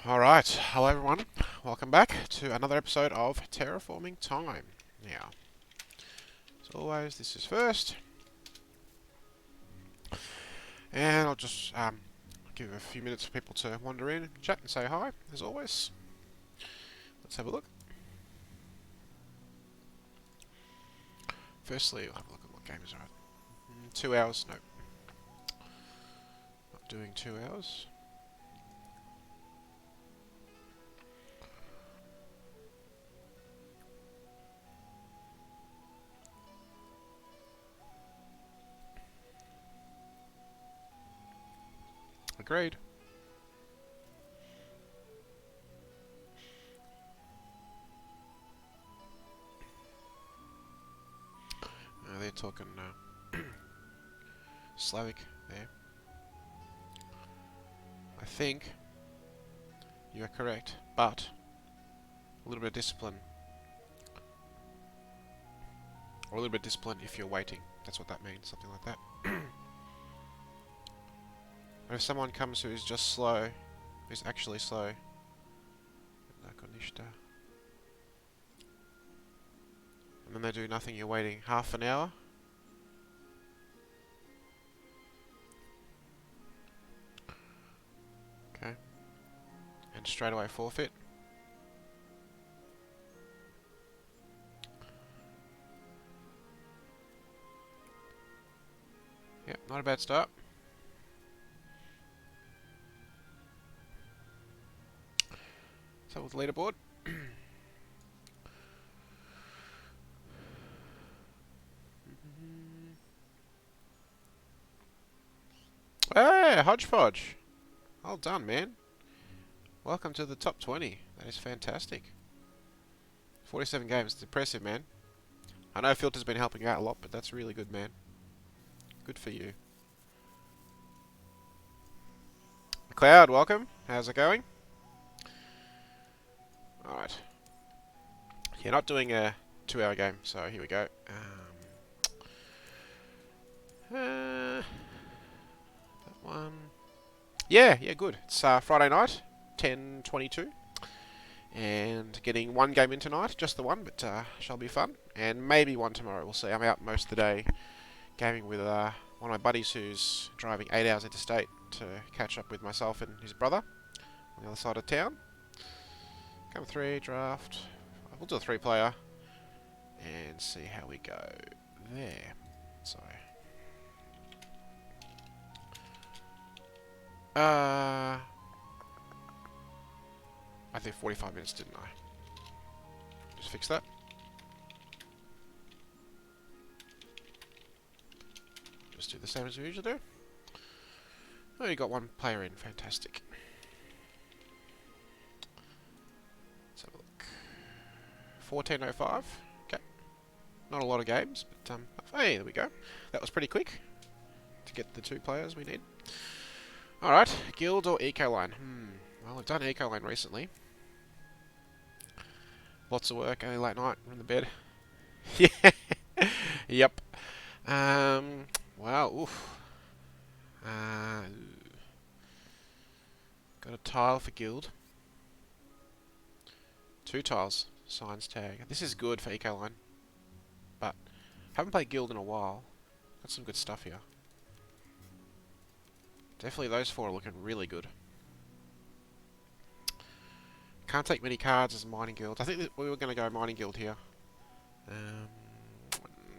Alright, hello everyone. Welcome back to another episode of Terraforming Time. Now, as always, this is first. And I'll just give a few minutes for people to wander in, chat and say hi, as always. Let's have a look. Firstly, I'll have a look at what game is right. 2 hours, no. Not doing 2 hours. Agreed. They're talking Slavic there. I think you are correct, but a little bit of discipline. Or a little bit of discipline if you're waiting. That's what that means, something like that. But if someone comes who is just slow, who's actually slow, and then they do nothing, you're waiting half an hour. Okay. And straight away forfeit. Yep, not a bad start. So with leaderboard. Hey, Hodgepodge! Well done, man. Welcome to the top 20. That is fantastic. 47 games. It's impressive, man. I know Filter's been helping you out a lot, but that's really good, man. Good for you. Cloud, welcome. How's it going? Alright. You're not doing a 2-hour game, so here we go. That one. Yeah, good. It's Friday night, 10:22, and getting one game in tonight, just the one, but shall be fun, and maybe one tomorrow. We'll see. I'm out most of the day gaming with one of my buddies who's driving 8 hours interstate to catch up with myself and his brother on the other side of town. Game 3 draft. We'll do a 3-player and see how we go there. Sorry. I did 45 minutes, didn't I? Just fix that. Just do the same as we usually do. Oh, you got one player in. Fantastic. Let's have a look. 14:05. Okay. Not a lot of games, but hey, there we go. That was pretty quick to get the 2 players we need. Alright, guild or eco-line? Well, I've done eco-line recently. Lots of work, only late night, we're in the bed. Yeah. Yep. Wow, oof. Got a tile for guild. 2 tiles, signs tag. This is good for eco-line. But, haven't played guild in a while. Got some good stuff here. Definitely those 4 are looking really good. Can't take many cards as mining guild. I think that we were going to go mining guild here.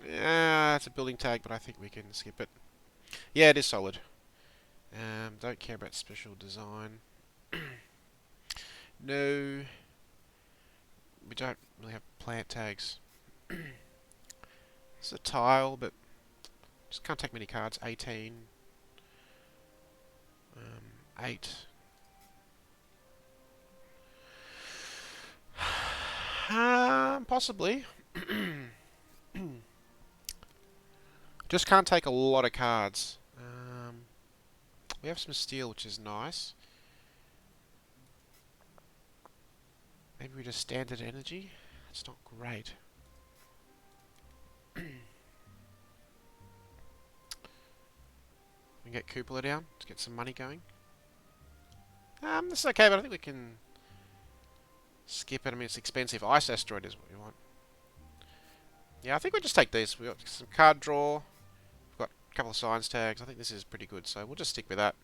Yeah, it's a building tag, but I think we can skip it. Yeah, it is solid. Don't care about special design. No. We don't really have plant tags. It's a tile, but just can't take many cards. 18. 8. Possibly. Just can't take a lot of cards. We have some steel, which is nice. Maybe we just standard energy. That's not great. We can get Cupola down to get some money going. This is okay, but I think we can Skip it. I mean, it's expensive. Ice Asteroid is what we want. Yeah, I think we'll just take these. We've got some card draw. We've got a couple of science tags. I think this is pretty good, so we'll just stick with that.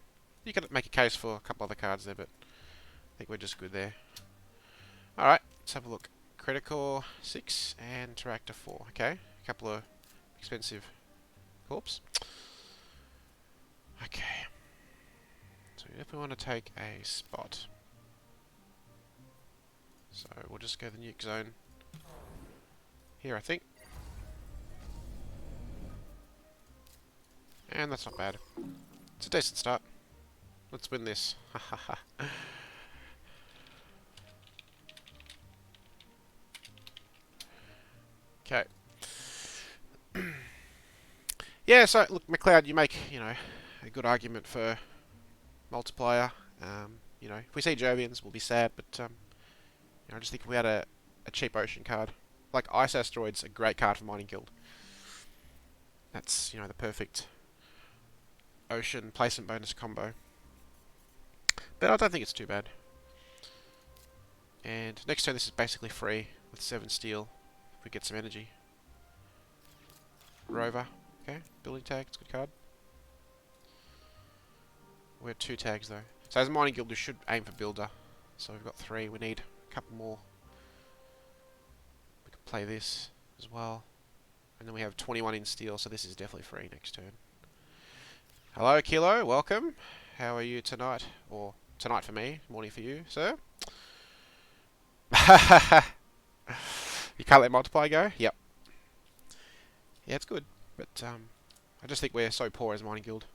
You can make a case for a couple other cards there, but I think we're just good there. Alright, let's have a look. Critical 6 and Tractor 4. Okay, a couple of expensive corps. Okay. So if we want to take a spot. So we'll just go to the nuke zone here, I think. And that's not bad. It's a decent start. Let's win this. Okay. Yeah, so look, McLeod, you make, a good argument for multiplier. If we see Jovians, we'll be sad, but I just think if we had a cheap ocean card. Like Ice Asteroid's a great card for Mining Guild. That's, the perfect ocean placement bonus combo. But I don't think it's too bad. And next turn this is basically free with 7 steel if we get some energy. Rover. Okay, building tag, it's a good card. We have 2 tags though. So as a Mining Guild we should aim for builder. So we've got 3, we need a couple more. We can play this as well. And then we have 21 in steel, so this is definitely free next turn. Hello Kilo, welcome. How are you tonight? Or tonight for me, morning for you, sir? You can't let multiply go? Yep. Yeah, it's good. But I just think we're so poor as a Mining Guild.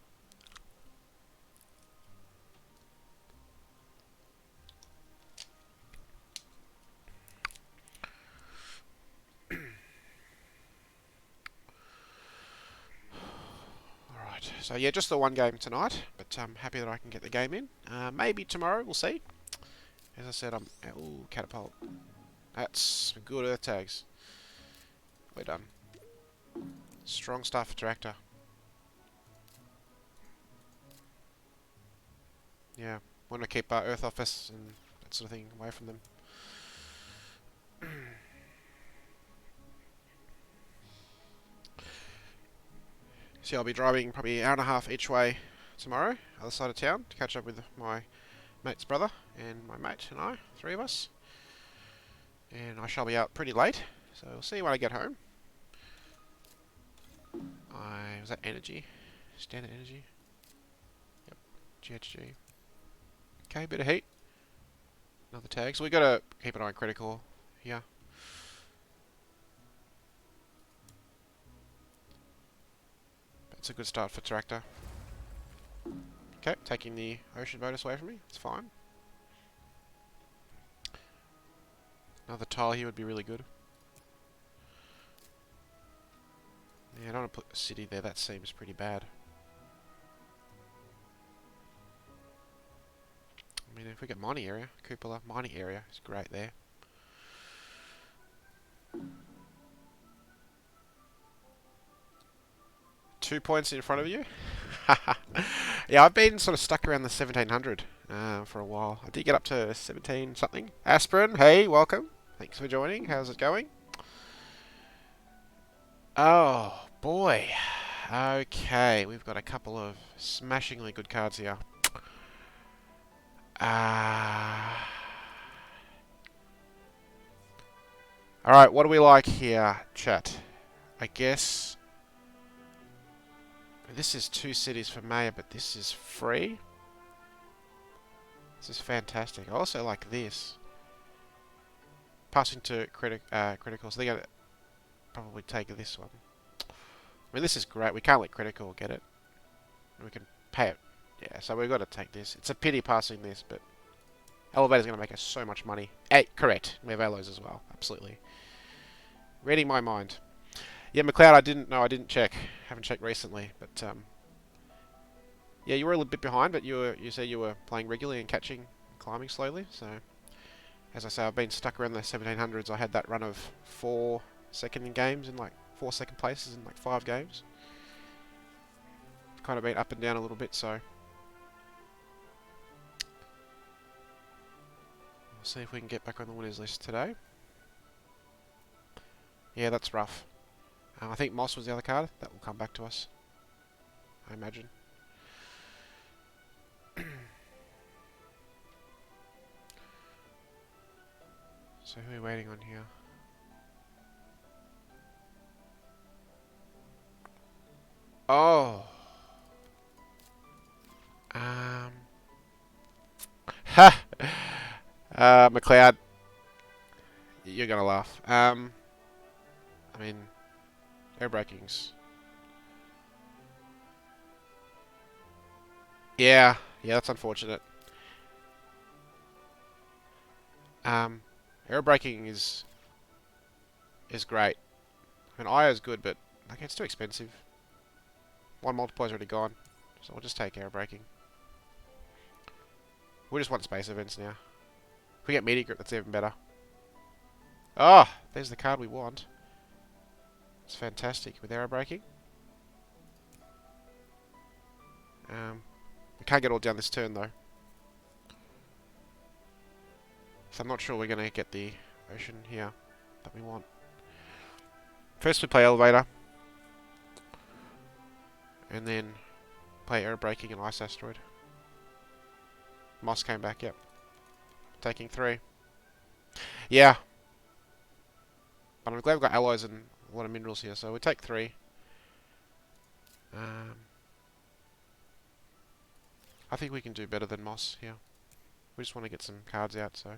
Alright, so yeah, just the one game tonight, but I'm happy that I can get the game in. Maybe tomorrow, we'll see. As I said, ooh, catapult. That's good earth tags. We're done. Strong start for Tractor. Yeah, want to keep our Earth Office and that sort of thing away from them. See, I'll be driving probably an hour and a half each way tomorrow, other side of town, to catch up with my mate's brother and my mate and I, 3 of us. And I shall be out pretty late, so we'll see when I get home. Was that energy? Standard energy? Yep, GHG. Okay, bit of heat. Another tag. So we gotta keep an eye on critical here. It's a good start for Tractor. Okay, taking the ocean bonus away from me. It's fine. Another tile here would be really good. Yeah, I don't want to put a city there. That seems pretty bad. I mean, if we get mining area, cupola mining area is great there. Two points in front of you. Yeah, I've been sort of stuck around the 1700 for a while. I did get up to 17 something. Aspirin, hey, welcome. Thanks for joining. How's it going? Oh boy. Okay, we've got a couple of smashingly good cards here. Alright, what do we like here, chat? I guess this is 2 cities for Maya, but this is free. This is fantastic. I also like this. Passing to critical, so they're going to probably take this one. I mean, this is great. We can't let critical get it. We can pay it. Yeah, so we've got to take this. It's a pity passing this, but Elevator's going to make us so much money. Hey, correct. We have Elos as well. Absolutely. Reading my mind. Yeah, McLeod, I didn't check. Haven't checked recently, but yeah, you were a little bit behind, but you said you were playing regularly and catching, climbing slowly. So, as I say, I've been stuck around the 1700s. I had that run of 4 second in games and like 4 second places in like 5 games. Kind of been up and down a little bit, so See if we can get back on the winners list today. Yeah, that's rough. I think Moss was the other card. That will come back to us, I imagine. So who are we waiting on here? Oh. Ha! McLeod. You're gonna laugh. I mean, air breakings. Yeah, that's unfortunate. Air braking is great. I mean, IO is good, but like it's too expensive. One multiplier's already gone, so we'll just take air braking. We just want space events now. If we get media grip, that's even better. Oh, there's the card we want. It's fantastic with air braking. We can't get all down this turn though. So I'm not sure we're going to get the ocean here that we want. First we play elevator. And then play air braking and ice asteroid. Moss came back, yep. Taking 3. Yeah. But I'm glad we've got alloys and a lot of minerals here, so we take 3. I think we can do better than Moss here. We just want to get some cards out, so...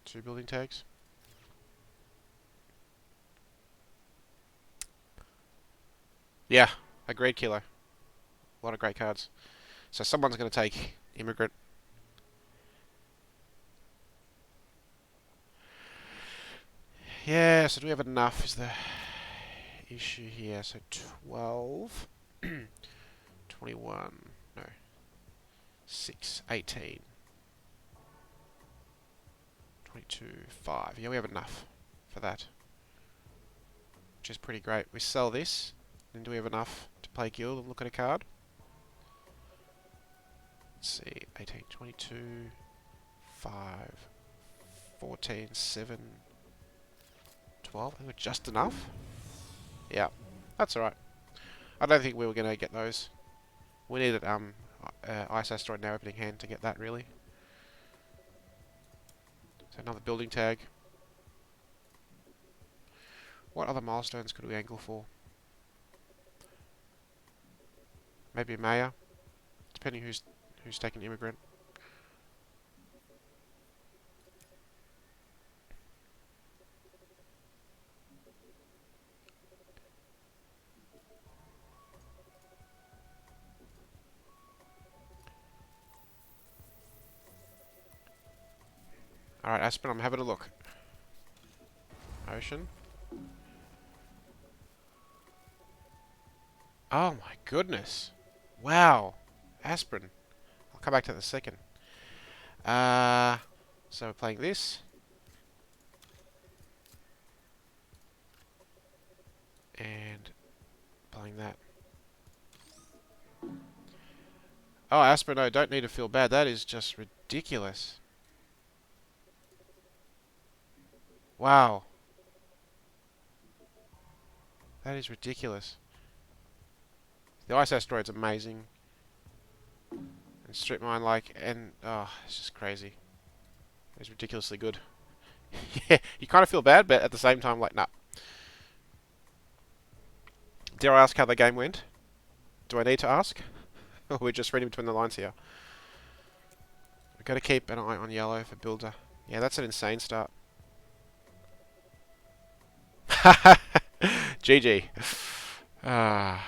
2 building tags. Yeah, agreed, Kilo. A lot of great cards. So someone's going to take Immigrant. Yeah, so do we have enough is the issue here. So 12, 21, no, 6, 18, 22, 5. Yeah, we have enough for that, which is pretty great. We sell this, then do we have enough to play guild and look at a card? Let's see, 18, 22, 5, 14, 7, 12. I think we're just enough. Yeah, that's alright. I don't think we were going to get those. We needed Ice Asteroid now opening hand to get that, really. So another building tag. What other milestones could we angle for? Maybe Maya, depending who's taking Immigrant. Alright, Aspen, I'm having a look. Ocean. Oh my goodness. Wow. Aspirin. I'll come back to that in a second. So we're playing this. And playing that. Oh, Aspirin, I don't need to feel bad. That is just ridiculous. Wow. That is ridiculous. The Ice Asteroid's amazing. And Strip Mine, oh, it's just crazy. It's ridiculously good. Yeah, you kind of feel bad, but at the same time, like, nah. Dare I ask how the game went? Do I need to ask? Or we're just reading between the lines here. We've got to keep an eye on yellow for builder. Yeah, that's an insane start. GG. How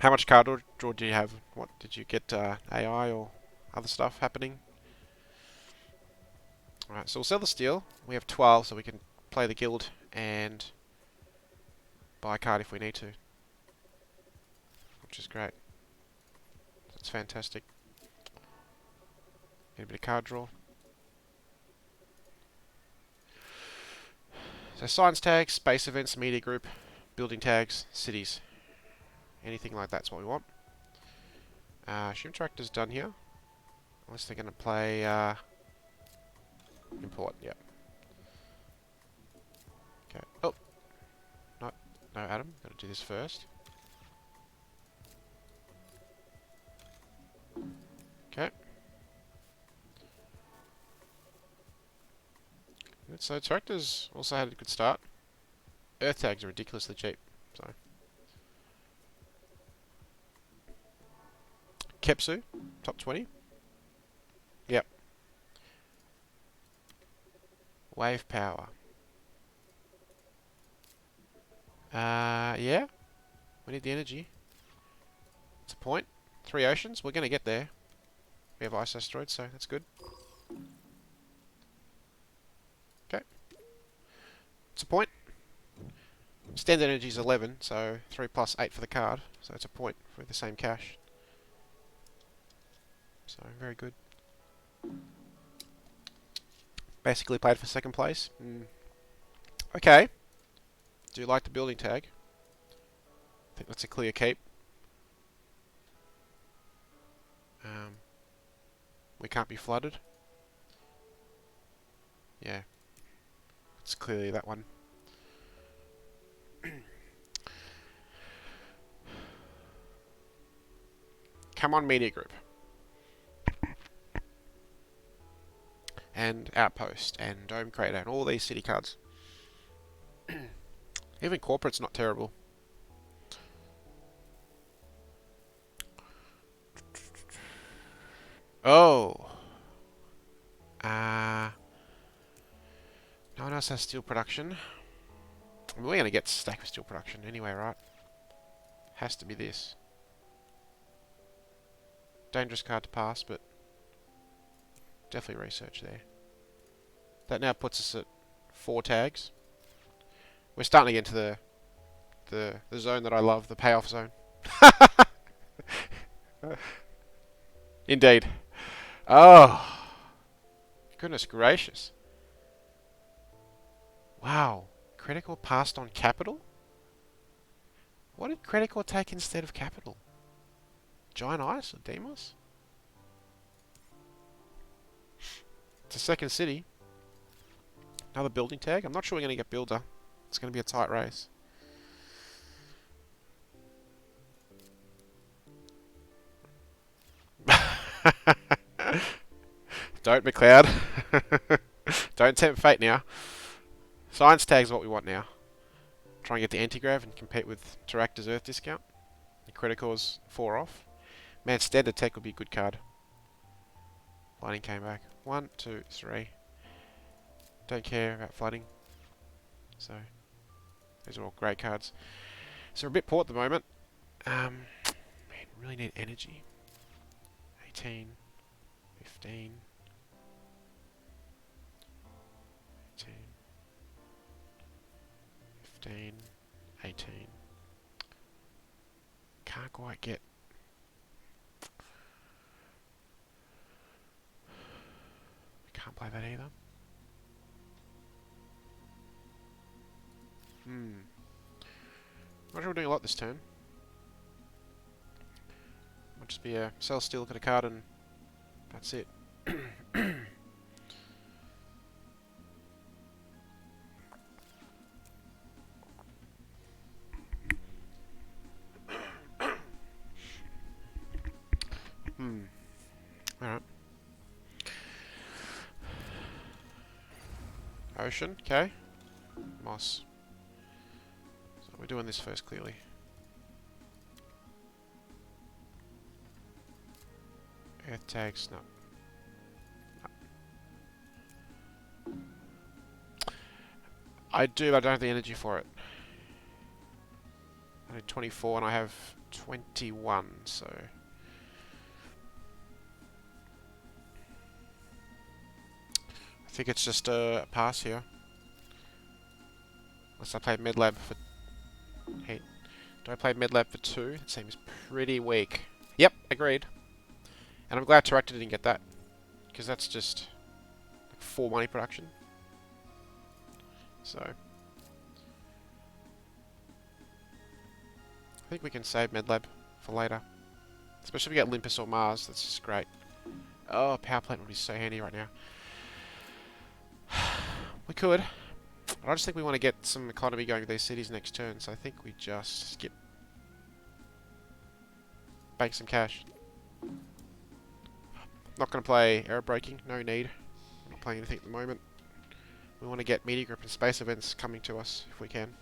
much card draw do you have? What did you get? AI or other stuff happening? Alright, so we'll sell the steel. We have 12, so we can play the guild and buy a card if we need to, which is great. That's fantastic. Get a bit of card draw. So science tags, space events, media group, building tags, cities. Anything like that's what we want. Shim Tractor's done here. Unless they're going to play import, yep. Okay. Oh! No, no, Adam. Got to do this first. Okay. So Tractors also had a good start. Earth tags are ridiculously cheap. So Kepsu, top 20. Yep. Wave power. Yeah. We need the energy. It's a point. 3 oceans. We're going to get there. We have ice asteroids, so that's good. Okay. It's a point. Standard energy is 11, so 3 plus 8 for the card. So it's a point for the same cash. So, very good. Basically played for second place. Okay. Do you like the building tag? I think that's a clear keep. We can't be flooded. Yeah. It's clearly that one. Come on, Media Group. And Outpost, and Dome Crater, and all these city cards. Even Corporate's not terrible. Oh! No one else has steel production. I mean, we're going to get stacked with steel production anyway, right? Has to be this. Dangerous card to pass, but definitely research there. That now puts us at 4 tags. We're starting to get into the zone that I love, the payoff zone. Indeed. Oh, goodness gracious. Wow. Critical passed on capital? What did Critical take instead of capital? Giant Ice or Demos? It's a second city. Another building tag. I'm not sure we're going to get builder. It's going to be a tight race. Don't, McLeod. Don't tempt fate now. Science tag's what we want now. Try and get the anti-grav and compete with Terractor's Earth discount. The Critical's 4 off. Man, Standard Tech would be a good card. Flooding came back. 1, 2, 3. Don't care about flooding. So, these are all great cards. So we're a bit poor at the moment. Man, really need energy. 18, 15, 18, 15, 18. Can't quite get. Can't play that either. I'm not sure we're doing a lot this turn. Might just be a sell, steal, look at a card, and that's it. Alright. Ocean, okay. Moss. So we're doing this first, clearly. Earth tags, no. I do, but I don't have the energy for it. I need 24 and I have 21, so... I think it's just a pass here. Unless I play Medlab for... Hey, do I play Medlab for 2? It seems pretty weak. Yep, agreed. And I'm glad Terractor didn't get that. Because that's just... like 4 money production. So... I think we can save Medlab for later. Especially if we get Olympus or Mars, that's just great. Oh, power plant would be so handy right now. We could. But I just think we want to get some economy going with these cities next turn, so I think we just skip. Bank some cash. Not going to play air braking, no need. I'm not playing anything at the moment. We want to get media group and space events coming to us if we can.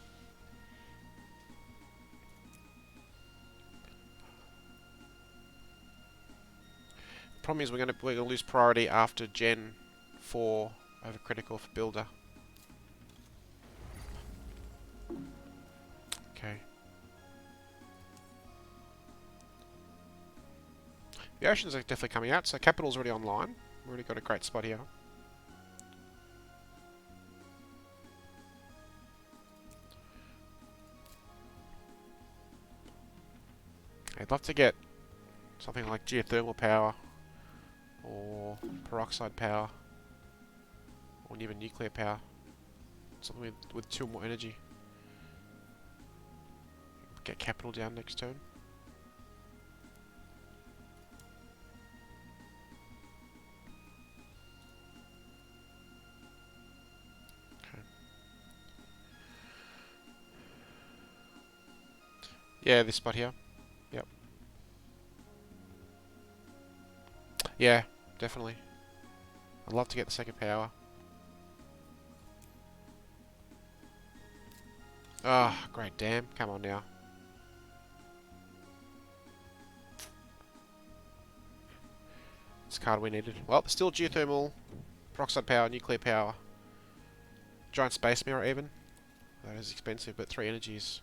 Problem is we're gonna lose priority after Gen 4 over critical for builder. Okay. The oceans are definitely coming out, so capital's already online. We've already got a great spot here. I'd love to get something like geothermal power, or peroxide power, or even nuclear power. Something with 2 more energy. Get capital down next turn. Okay. Yeah, this spot here. Yep. Yeah, definitely. I'd love to get the second power. Ah, oh, great dam. Come on now. It's the card we needed. Well, still geothermal, peroxide power, nuclear power. Giant space mirror even. That is expensive, but 3 energies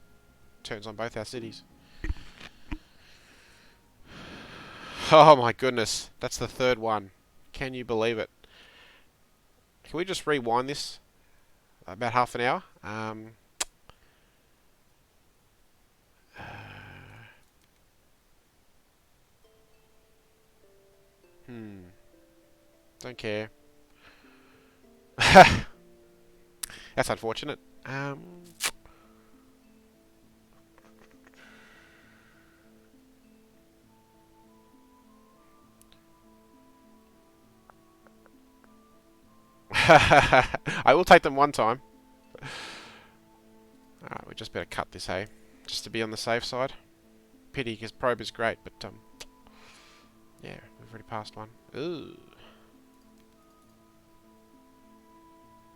turns on both our cities. Oh my goodness. That's the third one. Can you believe it? Can we just rewind this about half an hour? Don't care. That's unfortunate. I will take them one time. Alright, we just better cut this, hey? Just to be on the safe side. Pity, because probe is great, but yeah, we've already passed one. Ooh.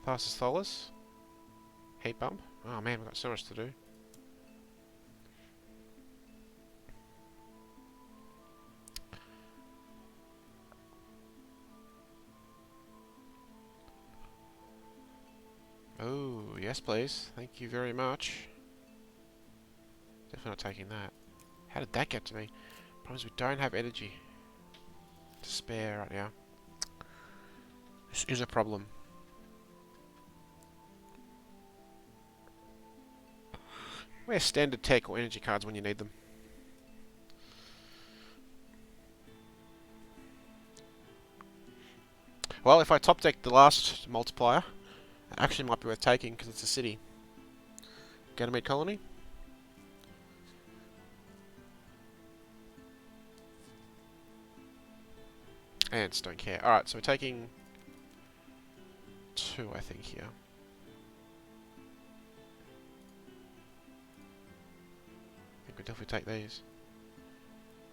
Fastest Tholis. Heat bump. Oh man, we've got so much to do. Oh, yes please. Thank you very much. Definitely not taking that. How did that get to me? Problem is we don't have energy to spare right now. This is a problem. Where's standard tech or energy cards when you need them? Well, if I top deck the last multiplier, it actually might be worth taking because it's a city. Ganymede colony. Ants don't care. Alright, so we're taking 2, I think, here. I think we'll definitely take these.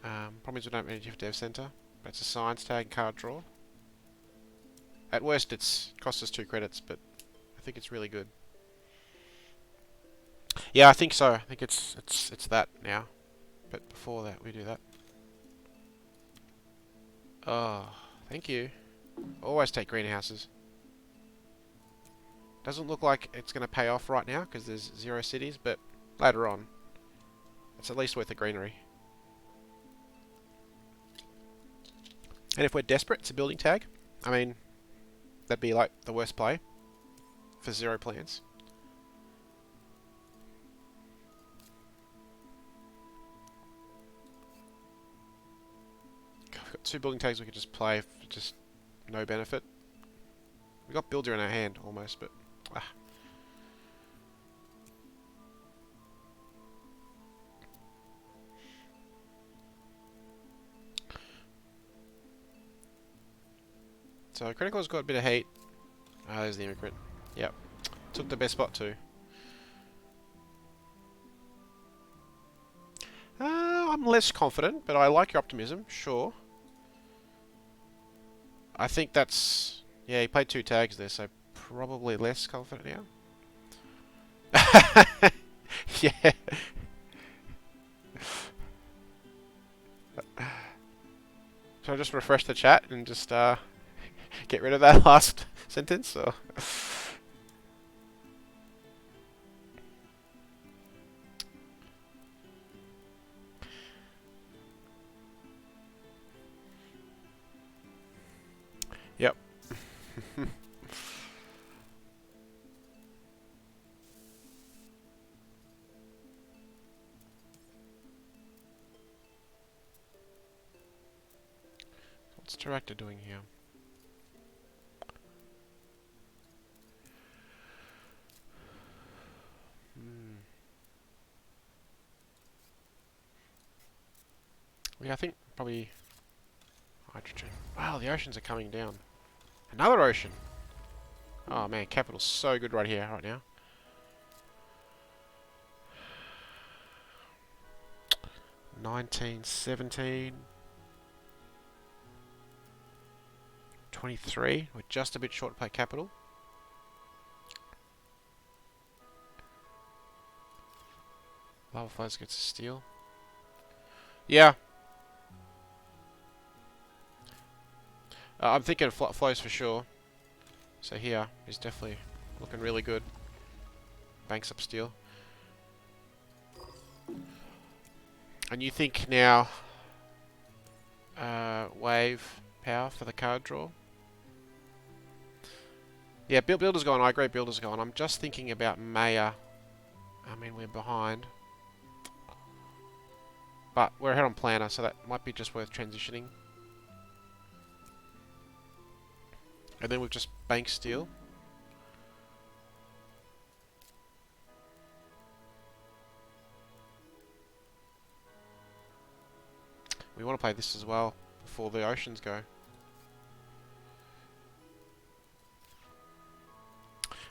Problem is we don't have energy for Dev Center, but it's a science tag and card draw. At worst, it's cost us 2 credits, but I think it's really good. Yeah, I think so. I think it's that now. But before that, we do that. Oh, thank you. Always take greenhouses. Doesn't look like it's going to pay off right now because there's 0 cities, but later on, it's at least worth the greenery. And if we're desperate, it's a building tag. I mean, that'd be like the worst play for 0 plants. We've got 2 building tags we could just play for just no benefit. We got builder in our hand almost, but So Critical's got a bit of heat. Ah, there's the Immigrant. Yep. Took the best spot too. I'm less confident, but I like your optimism, sure. I think that's... Yeah, he played 2 tags there, so probably less confident now. Yeah. Should I just refresh the chat and just get rid of that last sentence? Or? Yep. What's Director doing here? Yeah, I think probably hydrogen. Wow, the oceans are coming down. Another ocean. Oh man, capital's so good right here, right now. $19, $17, $23. We're just a bit short to play capital. Lava Flows gets a steal. Yeah. I'm thinking flows for sure. So here is definitely looking really good. Banks up steal. And you think now wave power for the card draw? Yeah, Builder's gone. I agree, Builder's gone. I'm just thinking about Maya. I mean, we're behind. But we're ahead on Planner, so that might be just worth transitioning. And then we've just bank steal. We want to play this as well before the oceans go.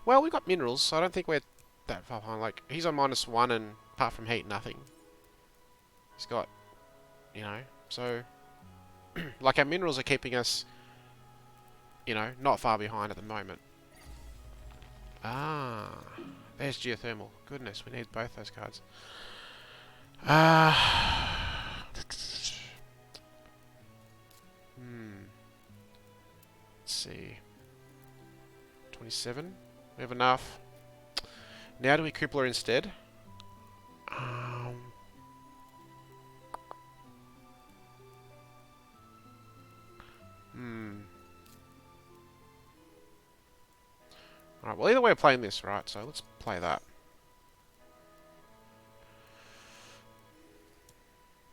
Well, we've got minerals, so I don't think we're that far behind. Like, he's on -1 and apart from heat, nothing. He's got, you know, so... like, our minerals are keeping us, you know, not far behind at the moment. Ah, there's geothermal. Goodness, we need both those cards. Let's see. 27. We have enough. Now do we crippler instead? Alright, well either way we're playing this, right? So let's play that.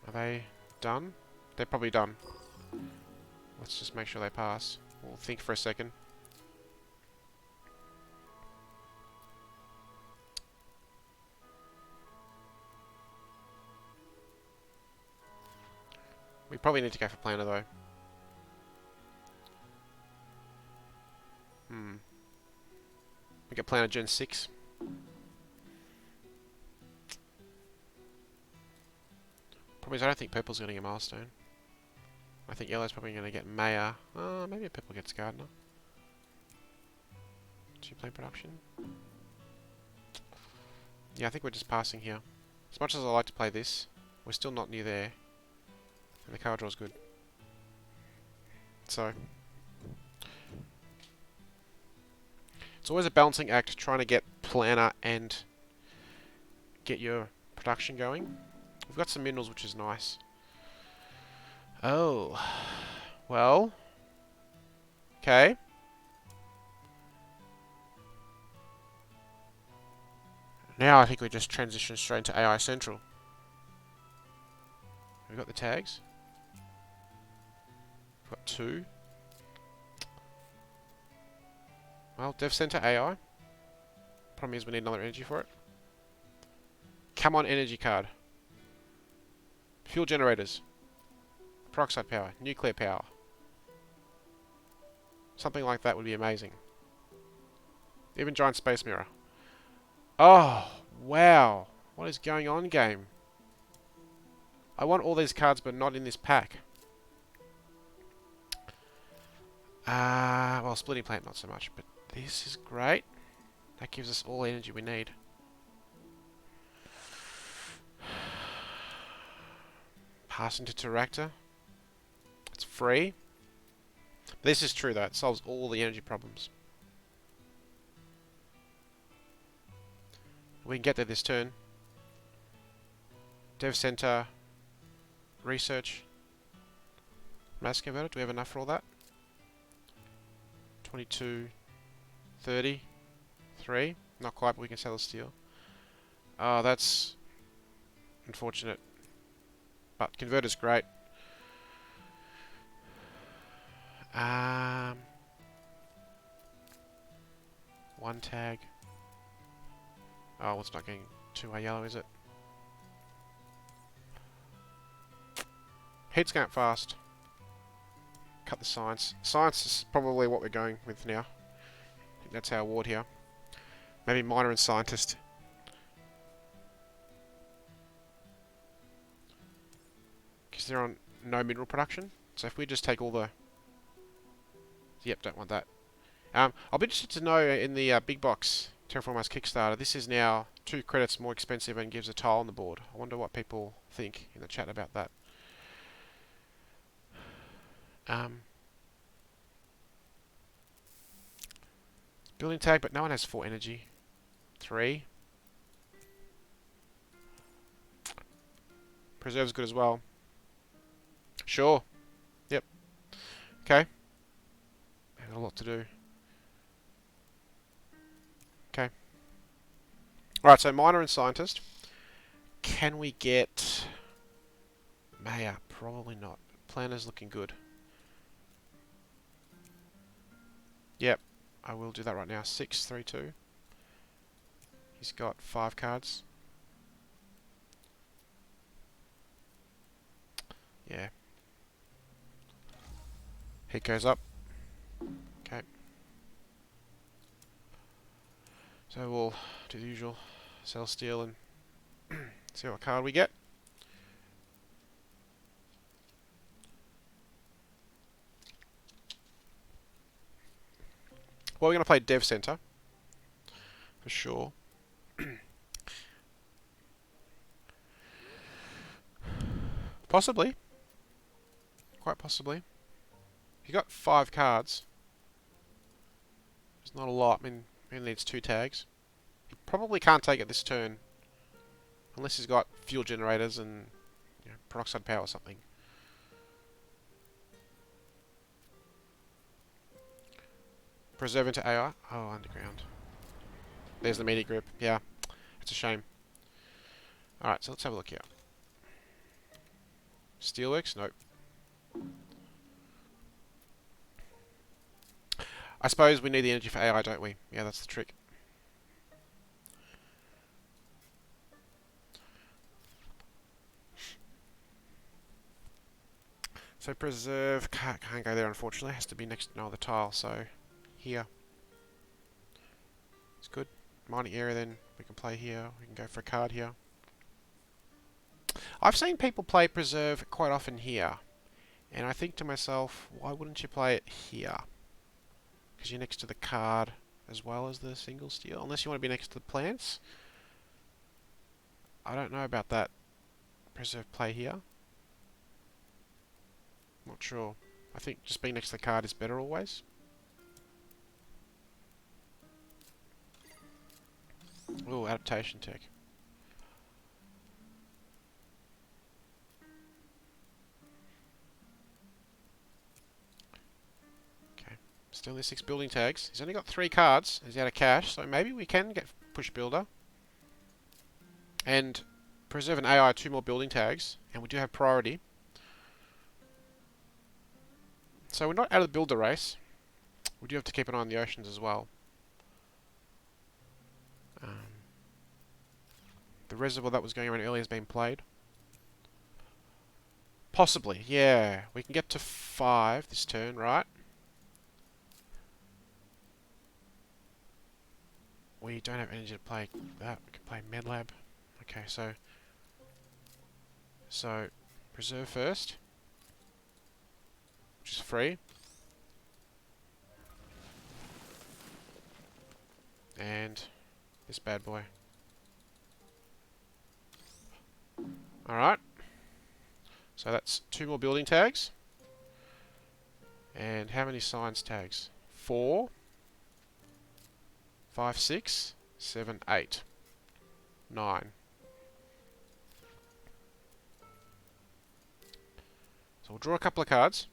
Are they done? They're probably done. Let's just make sure they pass. We'll think for a second. We probably need to go for planner though. We get planner Gen 6. Problem is I don't think purple's going to get milestone. I think yellow's probably going to get Maya. Maybe a purple gets Gardener. 2-play production. Yeah, I think we're just passing here. As much as I like to play this, we're still not near there. And the card draw's good. So... it's always a balancing act trying to get planner and get your production going. We've got some minerals, which is nice. Oh. Well. Okay. Now I think we just transition straight into AI Central. We've got the tags. We've got 2. Well, Dev Center AI. Problem is we need another energy for it. Come on, energy card. Fuel generators. Peroxide power. Nuclear power. Something like that would be amazing. Even Giant Space Mirror. Oh, wow. What is going on, game? I want all these cards, but not in this pack. Well, Splitting Plant, not so much, but this is great. That gives us all the energy we need. Pass into Terractor. It's free. This is true, though. It solves all the energy problems. We can get there this turn. Dev Center. Research. Mass Converter. Do we have enough for all that? 22. 30. 3. Not quite, but we can sell the steel. Oh, that's unfortunate. But Converter's great. One tag. Oh, it's not getting two-way yellow, is it? Heat's going fast. Cut the science. Science is probably what we're going with now. I think that's our award here. Maybe miner and scientist. Because they're on no mineral production. So if we just take all the... Yep, don't want that. I'll be interested to know in the big box Terraformers Kickstarter. This is now 2 credits more expensive and gives a tile on the board. I wonder what people think in the chat about that. Building tag, but no one has 4 energy. 3. Preserve's good as well. Sure. Yep. Okay. Have a lot to do. Okay. Alright, so miner and scientist. Can we get Maya? Probably not. Planner's looking good. Yep. I will do that right now. 6, 3, 2. He's got 5 cards. Yeah. Heat goes up. Okay. So we'll do the usual. Sell steel and see what card we get. Well, we're going to play Dev Center. For sure. Possibly. Quite possibly. If you got 5 cards, it's not a lot. I mean, he needs 2 tags. He probably can't take it this turn. Unless he's got fuel generators and peroxide power or something. Preserve into AI. Oh, underground. There's the media group. Yeah, it's a shame. Alright, so let's have a look here. Steelworks? Nope. I suppose we need the energy for AI, don't we? Yeah, that's the trick. So preserve can't go there, unfortunately. It has to be next to another tile. So here, it's good. Mining area, then we can play here. We can go for a card here. I've seen people play preserve quite often here, and I think to myself, why wouldn't you play it here? Because you're next to the card as well as the single steel, unless you want to be next to the plants. I don't know about that. Preserve play here. Not sure. I think just being next to the card is better always. Ooh, adaptation tech. Okay. Still only 6 building tags. He's only got 3 cards. He's out of cash, so maybe we can get push builder. And preserve an AI 2 more building tags. And we do have priority. So we're not out of the builder race. We do have to keep an eye on the oceans as well. The reservoir that was going around earlier has been played. Possibly, yeah. We can get to 5 this turn, right? we don't have energy to play that. We can play MedLab. Okay, so preserve first, which is free. And this bad boy. Alright. So that's 2 more building tags. And how many science tags? 4, 5, 6, 7, 8, 9. So we'll draw a couple of cards.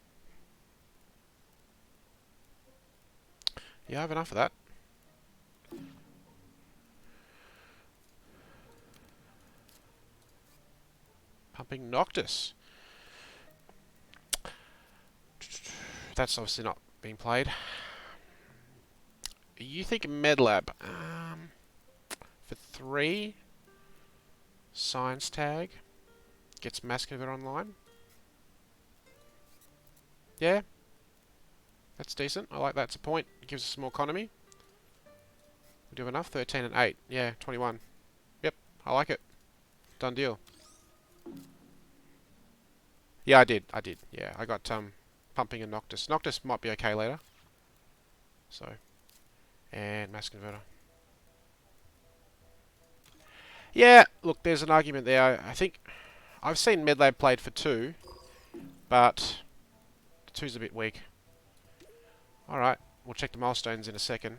Yeah, I have enough of that. Pumping Noctis. That's obviously not being played. You think MedLab. For 3, science tag. Gets Mass Converter online. Yeah. That's decent. I like that. It's a point. It gives us more economy. We do have enough. 13 and 8. Yeah, 21. Yep, I like it. Done deal. Yeah, I did. Yeah, I got pumping and Noctis. Noctis might be okay later. So, and Mass Converter. Yeah, look, there's an argument there. I think I've seen MedLab played for 2, but 2's a bit weak. Alright, we'll check the milestones in a second.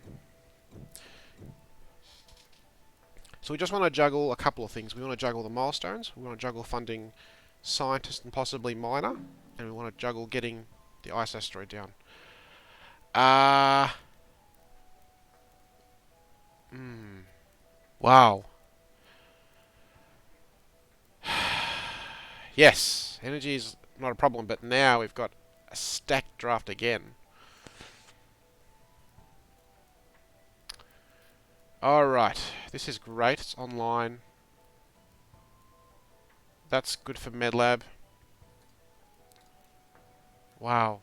So we just want to juggle a couple of things. We want to juggle the milestones, we want to juggle funding scientist and possibly miner, and we want to juggle getting the ice asteroid down. Wow. Yes, energy is not a problem, but now we've got a stacked draft again. Alright, this is great. It's online. That's good for MedLab. Wow.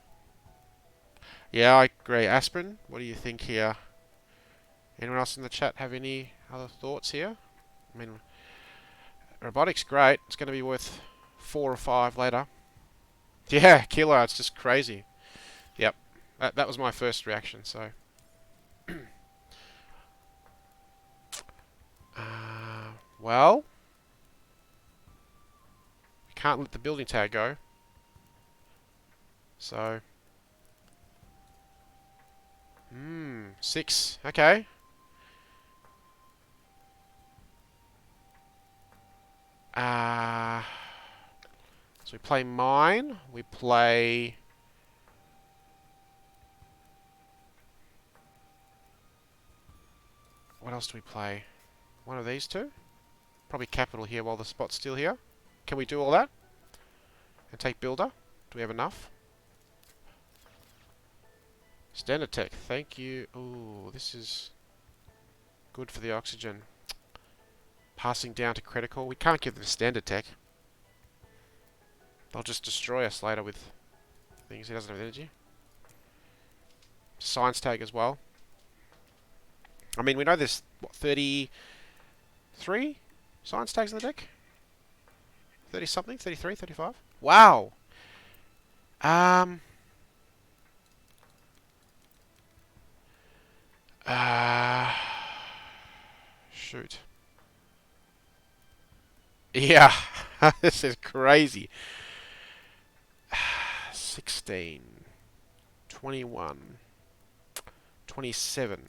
Yeah, I agree. Aspirin, what do you think here? Anyone else in the chat have any other thoughts here? I mean, robotics, great. It's going to be worth 4 or 5 later. Yeah, killer. It's just crazy. Yep. That was my first reaction, so. Well, we can't let the building tag go. So. 6. Okay. So we play mine. We play. What else do we play? One of these two? Probably capital here while the spot's still here. Can we do all that? And take builder? Do we have enough? Standard tech, thank you. Ooh, this is good for the oxygen. Passing down to critical. We can't give them standard tech. They'll just destroy us later with things. He doesn't have energy. Science tag as well. I mean, we know there's, what, 33 science tags in the deck? 30 something? 33, 35? Wow! Shoot. Yeah, this is crazy. 16, 21, 27,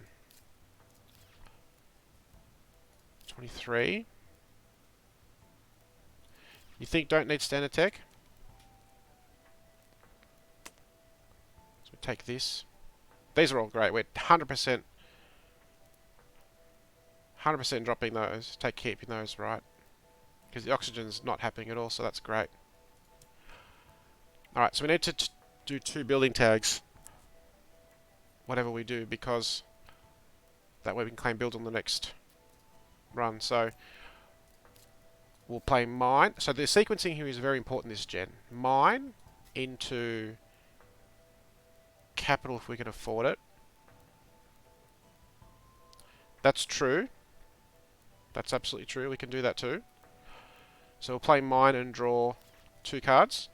23. You think don't need standard tech? So we take this. These are all great. We're 100% dropping those. Keeping those, right? Because the oxygen's not happening at all, so that's great. Alright, so we need to do 2 building tags. Whatever we do, because that way we can claim build on the next run. So we'll play mine. So the sequencing here is very important this gen. Mine into capital if we can afford it. That's true. That's absolutely true. We can do that too. So we'll play mine and draw 2 cards.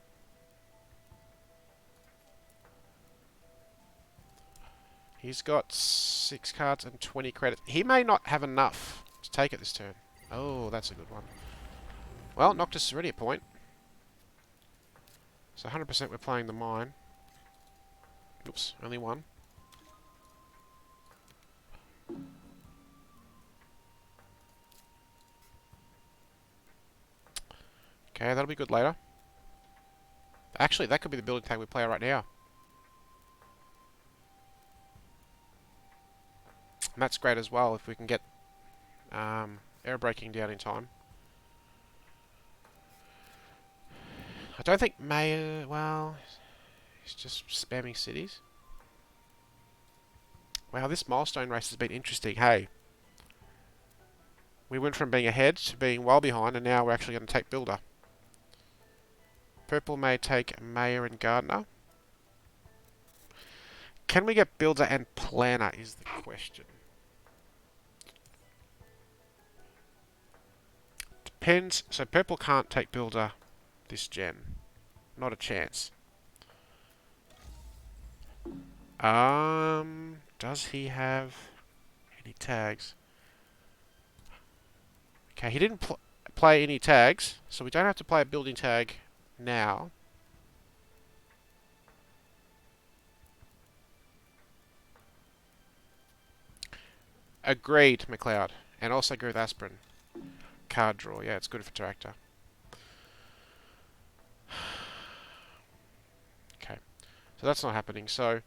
He's got 6 cards and 20 credits. He may not have enough to take it this turn. Oh, that's a good one. Well, Noctis is already a point. So 100% we're playing the mine. Oops, only one. Okay, that'll be good later. Actually, that could be the building tag we play right now. And that's great as well if we can get air braking down in time. I don't think Mayor... Well, he's just spamming cities. Wow, this milestone race has been interesting, hey. We went from being ahead to being well behind, and now we're actually going to take Builder. Purple may take Mayor and Gardener. Can we get Builder and Planner is the question. Depends. So Purple can't take Builder this gen. Not a chance. Does he have any tags? Okay, he didn't play any tags, so we don't have to play a building tag now. Agreed, McLeod. And also agree with Aspirin. Card draw. Yeah, it's good for Tractor. Okay. So that's not happening. So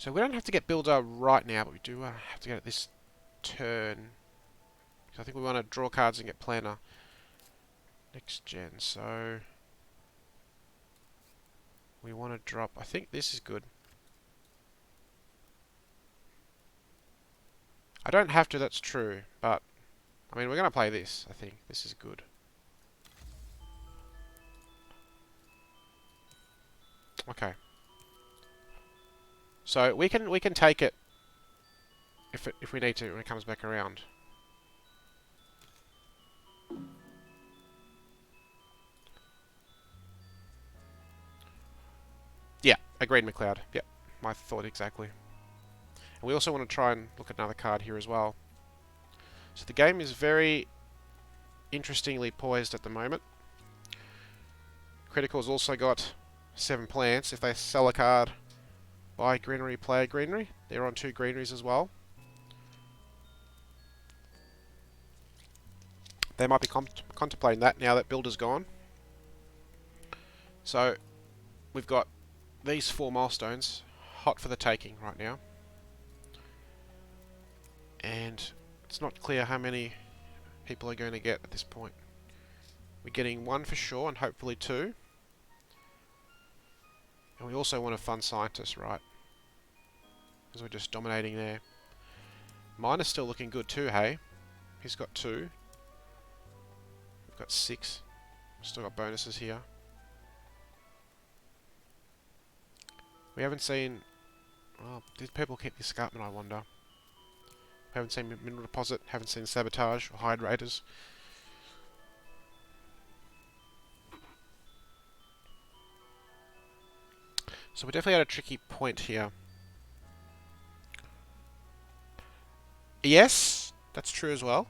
we don't have to get Builder right now, but we do have to get it this turn. So I think we want to draw cards and get Planner next gen. So we want to drop... I think this is good. I don't have to, that's true, but I mean, we're going to play this, I think. This is good. Okay. So we can take it if we need to when it comes back around. Yeah, agreed, McLeod. Yep, my thought exactly. And we also want to try and look at another card here as well. So the game is very interestingly poised at the moment. Critical's also got 7 plants. If they sell a card, buy greenery, play a greenery. They're on 2 greeneries as well. They might be contemplating that now that Builder's gone. So we've got these 4 milestones hot for the taking right now. And it's not clear how many people are going to get at this point. We're getting 1 for sure and hopefully 2. And we also want a fun scientist, right? Because we're just dominating there. Mine is still looking good too, hey? He's got 2. We've got 6. Still got bonuses here. We haven't seen... Well, did people keep the escarpment, I wonder? We haven't seen mineral deposit, haven't seen sabotage or hide raiders. So we're definitely at a tricky point here. Yes, that's true as well.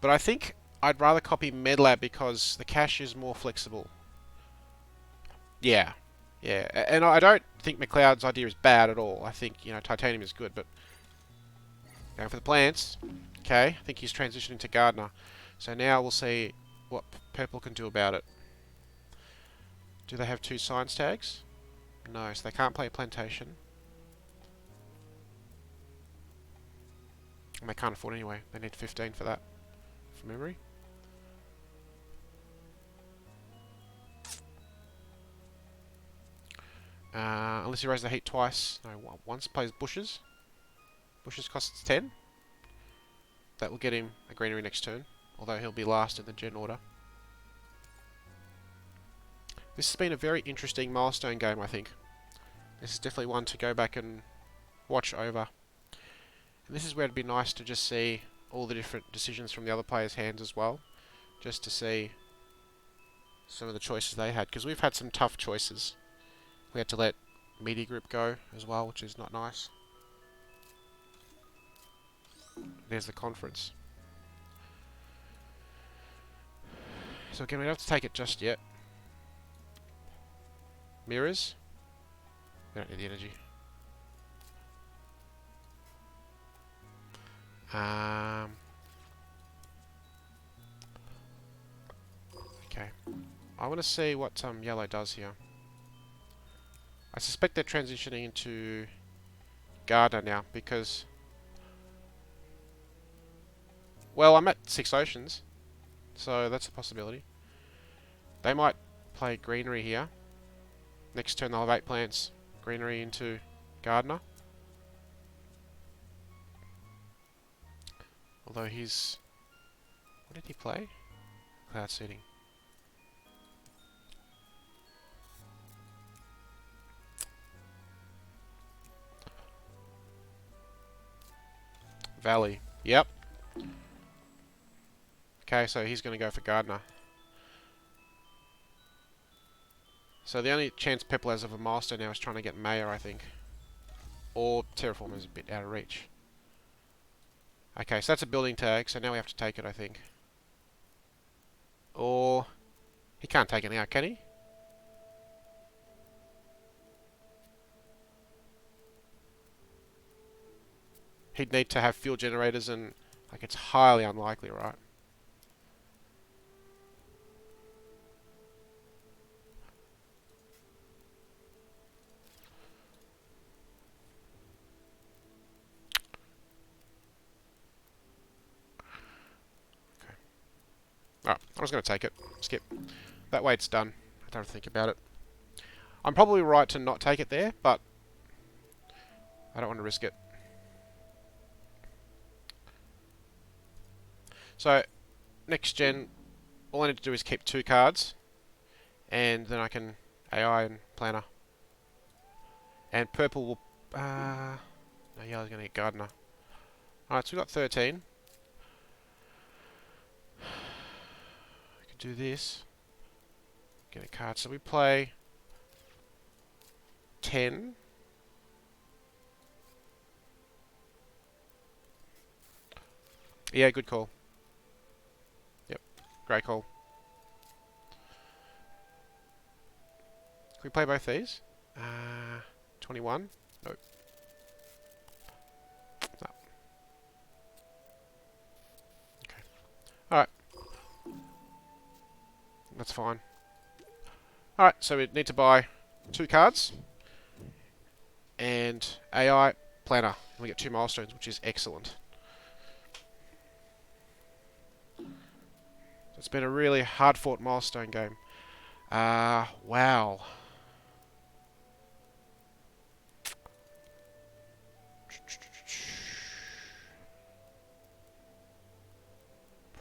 But I think I'd rather copy MedLab because the cache is more flexible. Yeah. Yeah. And I don't think McLeod's idea is bad at all. I think, titanium is good, but going for the plants. Okay, I think he's transitioning to Gardener. So now we'll see what Purple can do about it. Do they have 2 science tags? No, so they can't play Plantation. And they can't afford it anyway. They need 15 for that, from memory. Unless he raises the heat twice. No, once plays Bushes. Bushes costs 10. That will get him a greenery next turn, although he'll be last in the gen order. This has been a very interesting milestone game, I think. This is definitely one to go back and watch over. And this is where it'd be nice to just see all the different decisions from the other players' hands as well, just to see some of the choices they had, because we've had some tough choices. We had to let Media Group go as well, which is not nice. There's the conference. So again, we don't have to take it just yet. Mirrors. We don't need the energy. Okay. I want to see what yellow does here. I suspect they're transitioning into Gardener now because... Well, I'm at 6 oceans, so that's a possibility. They might play greenery here. Next turn they'll have 8 plants. Greenery into Gardener. Although he's... What did he play? Cloud seeding. Valley. Yep. Okay, so he's going to go for Gardener. So the only chance Pepple has of a milestone now is trying to get Mayor, I think. Or Terraforming is a bit out of reach. Okay, so that's a building tag, so now we have to take it, I think. Or... He can't take it now, can he? He'd need to have fuel generators and... Like, it's highly unlikely, right? Okay. Alright, I was going to take it. Skip. That way it's done. I don't think about it. I'm probably right to not take it there, but... I don't want to risk it. So, next gen, all I need to do is keep 2 cards, and then I can AI and Planner. And purple will... no, yellow's going to get Gardener. Alright, so we've got 13. We could do this. Get a card. So we play 10. Yeah, good call. Yep, great call. Can we play both these? 21? Nope. No. Okay. Alright. That's fine. Alright, so we need to buy 2 cards. And AI, Planner. We get 2 milestones, which is excellent. It's been a really hard-fought milestone game. Wow.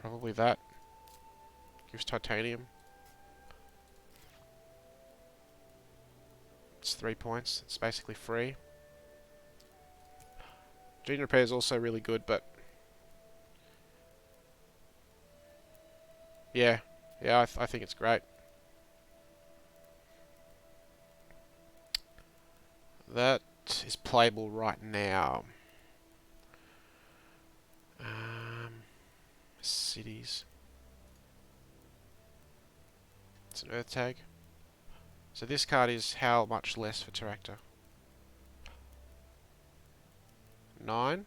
Probably that. Gives titanium. It's 3 points. It's basically free. Gene repair is also really good, but yeah, I think it's great. That is playable right now. Cities. It's an Earth tag. So this card is how much less for Terractor? 9.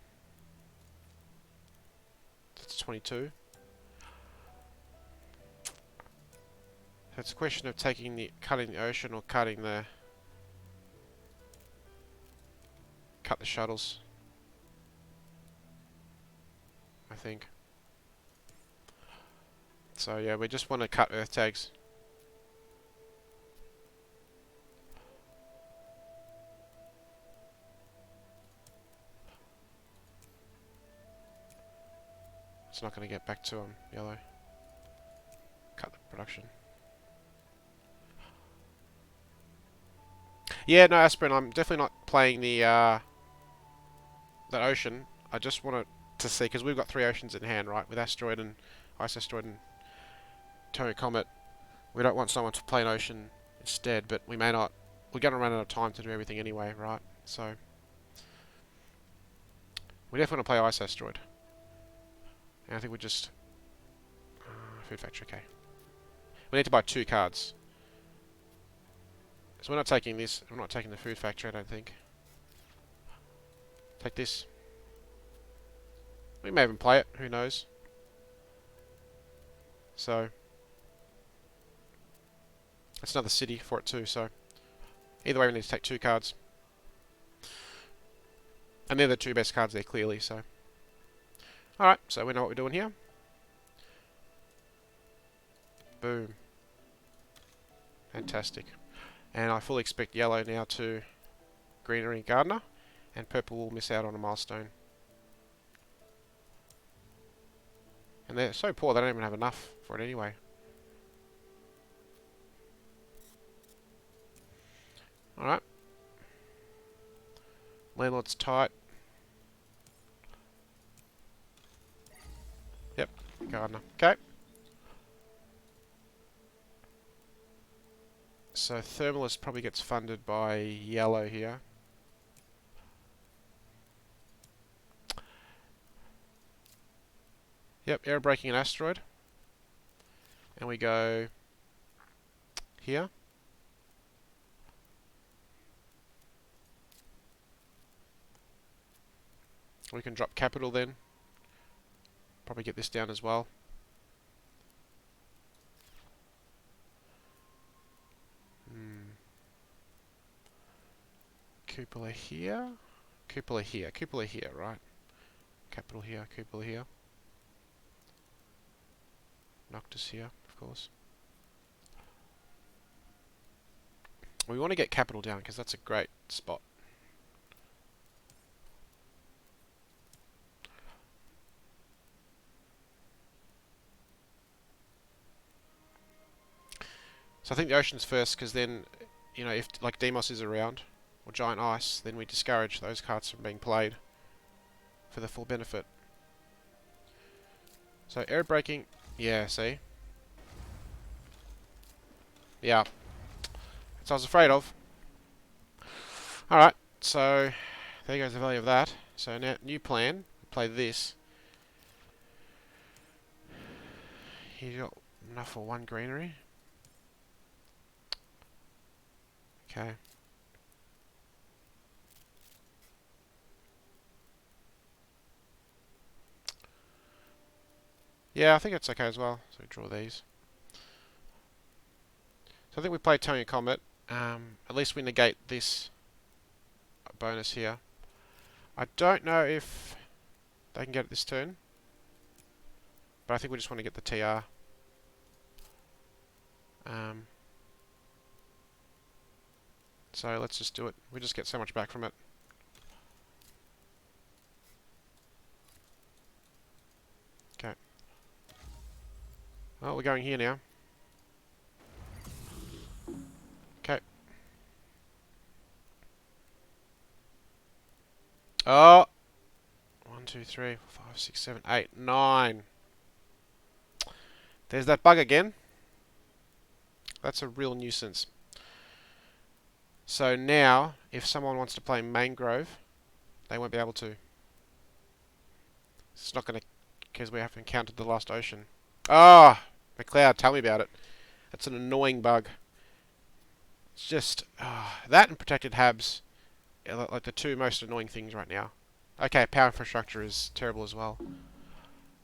That's 22. So it's a question of cutting the ocean or cut the shuttles. I think. So yeah, we just want to cut Earth tags. It's not going to get back to yellow. Cut the production. Yeah, no, Aspirin, I'm definitely not playing the that ocean. I just want to see, because we've got 3 oceans in hand, right? With Asteroid and Ice Asteroid and Terra Comet. We don't want someone to play an ocean instead, but we may not. We're going to run out of time to do everything anyway, right? So we definitely want to play Ice Asteroid. And I think we just... Food Factory, okay. We need to buy 2 cards. So we're not taking this. We're not taking the Food Factory, I don't think. Take this. We may even play it. Who knows? So... That's another city for it too, so... Either way, we need to take 2 cards. And they're the 2 best cards there, clearly, so... Alright, so we know what we're doing here. Boom. Fantastic. And I fully expect yellow now to Greenery Gardener, and purple will miss out on a milestone. And they're so poor they don't even have enough for it anyway. Alright. Landlord's tight. Yep, Gardener. Okay. So Thermalist probably gets funded by yellow here. Yep, air braking an asteroid. And we go here. We can drop capital then. Probably get this down as well. Cupola here. Cupola here. Cupola here, right? Capital here. Cupola here. Noctis here, of course. We want to get capital down because that's a great spot. So I think the ocean's first because then, you know, if like Demos is around or Giant Ice, then we discourage those cards from being played for the full benefit. So air braking, yeah, see? Yeah. That's what I was afraid of. Alright, so there goes the value of that. So now, new plan, play this. You got enough for 1 greenery. Okay. Yeah, I think it's okay as well. So we draw these. So I think we play Tony Comet. At least we negate this bonus here. I don't know if they can get it this turn, but I think we just want to get the TR. So let's just do it. We just get so much back from it. Okay. Well, we're going here now. Okay. Oh! 1, 2, 3, 4, 5, 6, 7, 8, 9. There's that bug again. That's a real nuisance. So now, if someone wants to play Mangrove, they won't be able to. It's not going to, because we haven't encountered the last ocean. Ah! Oh, McLeod, tell me about it. That's an annoying bug. It's just, that and protected habs are like the 2 most annoying things right now. Okay, power infrastructure is terrible as well.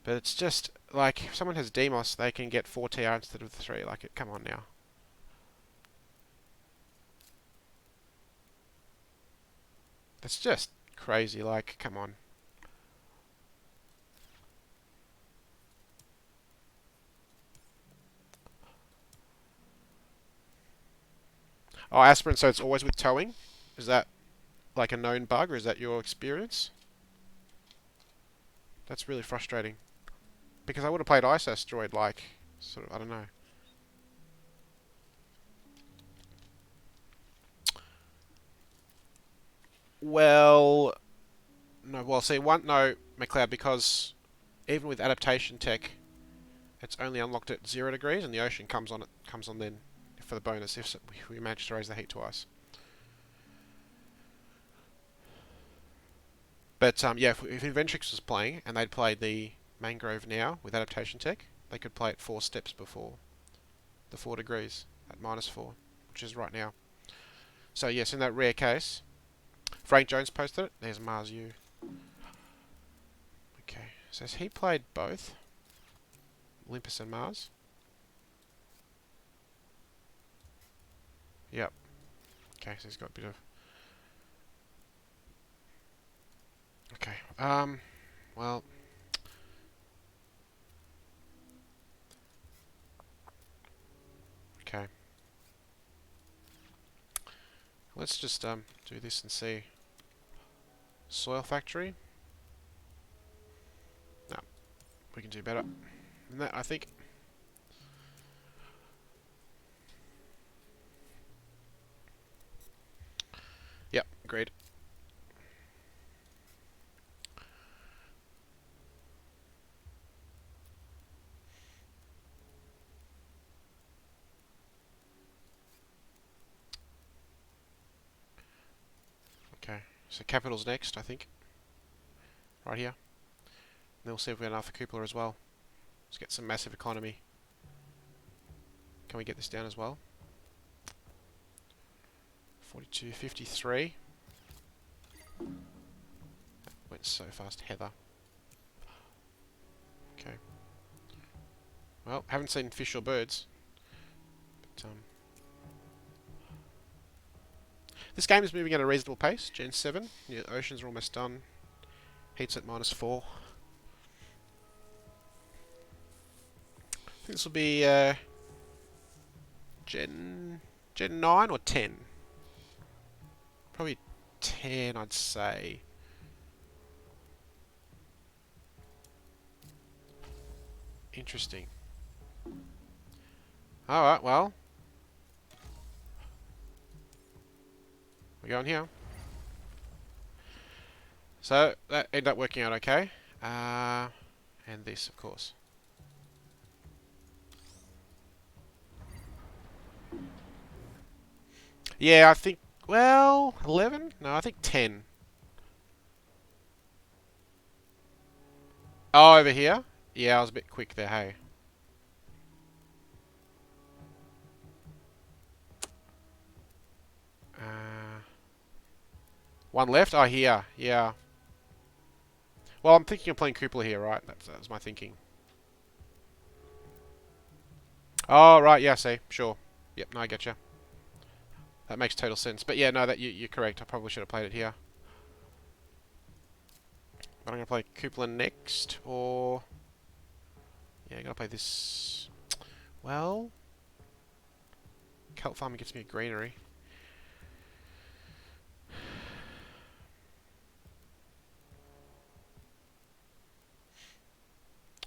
But it's just, like, if someone has Demos, they can get 4 TR instead of 3. Like, come on now. That's just crazy, like, come on. Oh, aspirin, so it's always with towing? Is that like a known bug, or is that your experience? That's really frustrating. Because I would have played Ice Asteroid, like, sort of, I don't know. Well, no. Well, see, no, McLeod, because even with adaptation tech, it's only unlocked at 0 degrees, and the ocean comes on then for the bonus if we manage to raise the heat twice. But yeah, if Inventrix was playing and they'd played the Mangrove now with adaptation tech, they could play it 4 steps before the 4 degrees at -4, which is right now. So yes, in that rare case, Frank Jones posted it. There's Mars U. Okay, so has he played both Olympus and Mars? Yep. Okay, so he's got a bit of. Okay. Well. Okay. Let's just do this and see. Soil factory. No, we can do better than that, I think. Yep, agreed. Okay, so capital's next, I think. Right here. And then we'll see if we have enough for cupola as well. Let's get some massive economy. Can we get this down as well? 42, 53. That went so fast. Heather. Okay. Well, haven't seen fish or birds. But, this game is moving at a reasonable pace. Gen 7. Yeah, oceans are almost done. Heat's at -4. I think this will be Gen 9 or 10. Probably 10, I'd say. Interesting. Alright, well. We're going here. So, that ended up working out okay. And this, of course. Yeah, I think, well, 11? No, I think 10. Oh, over here? Yeah, I was a bit quick there, hey. One left? Oh, here. Yeah. Well, I'm thinking of playing cupola here, right? That's my thinking. Oh, right, yeah, see. Sure. Yep, no, I get you. That makes total sense. But yeah, no, you're correct. I probably should have played it here. But I'm going to play cupola next, or... Yeah, I'm going to play this... Well... Kelp farming gets me a greenery.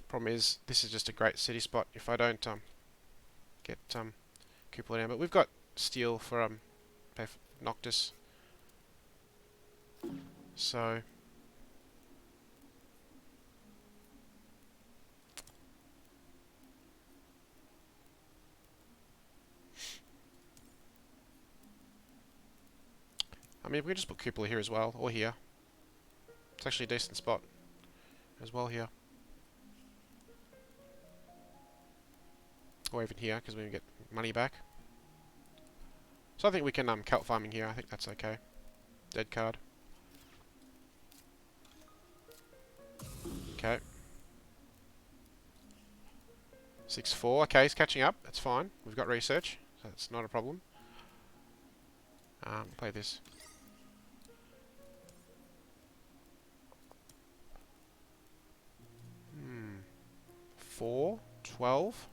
Problem is, this is just a great city spot if I don't get cupola down. But we've got steel for pay for Noctis. So... I mean, we can just put cupola here as well, or here. It's actually a decent spot as well here. Or even here, because we can get money back. So I think we can kelp farming here. I think that's okay. Dead card. Okay. 6-4. Okay, he's catching up. That's fine. We've got research, so that's not a problem. Play this. Hmm. 4, 12.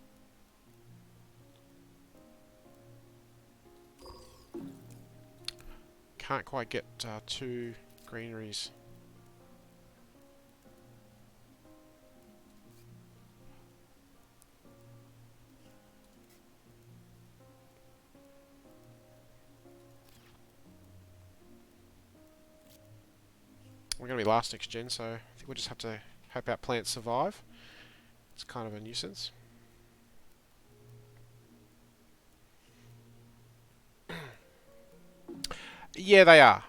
Can't quite get 2 greeneries. we're going to be last next gen, so I think we'll just have to hope our plants survive. It's kind of a nuisance. Yeah, they are.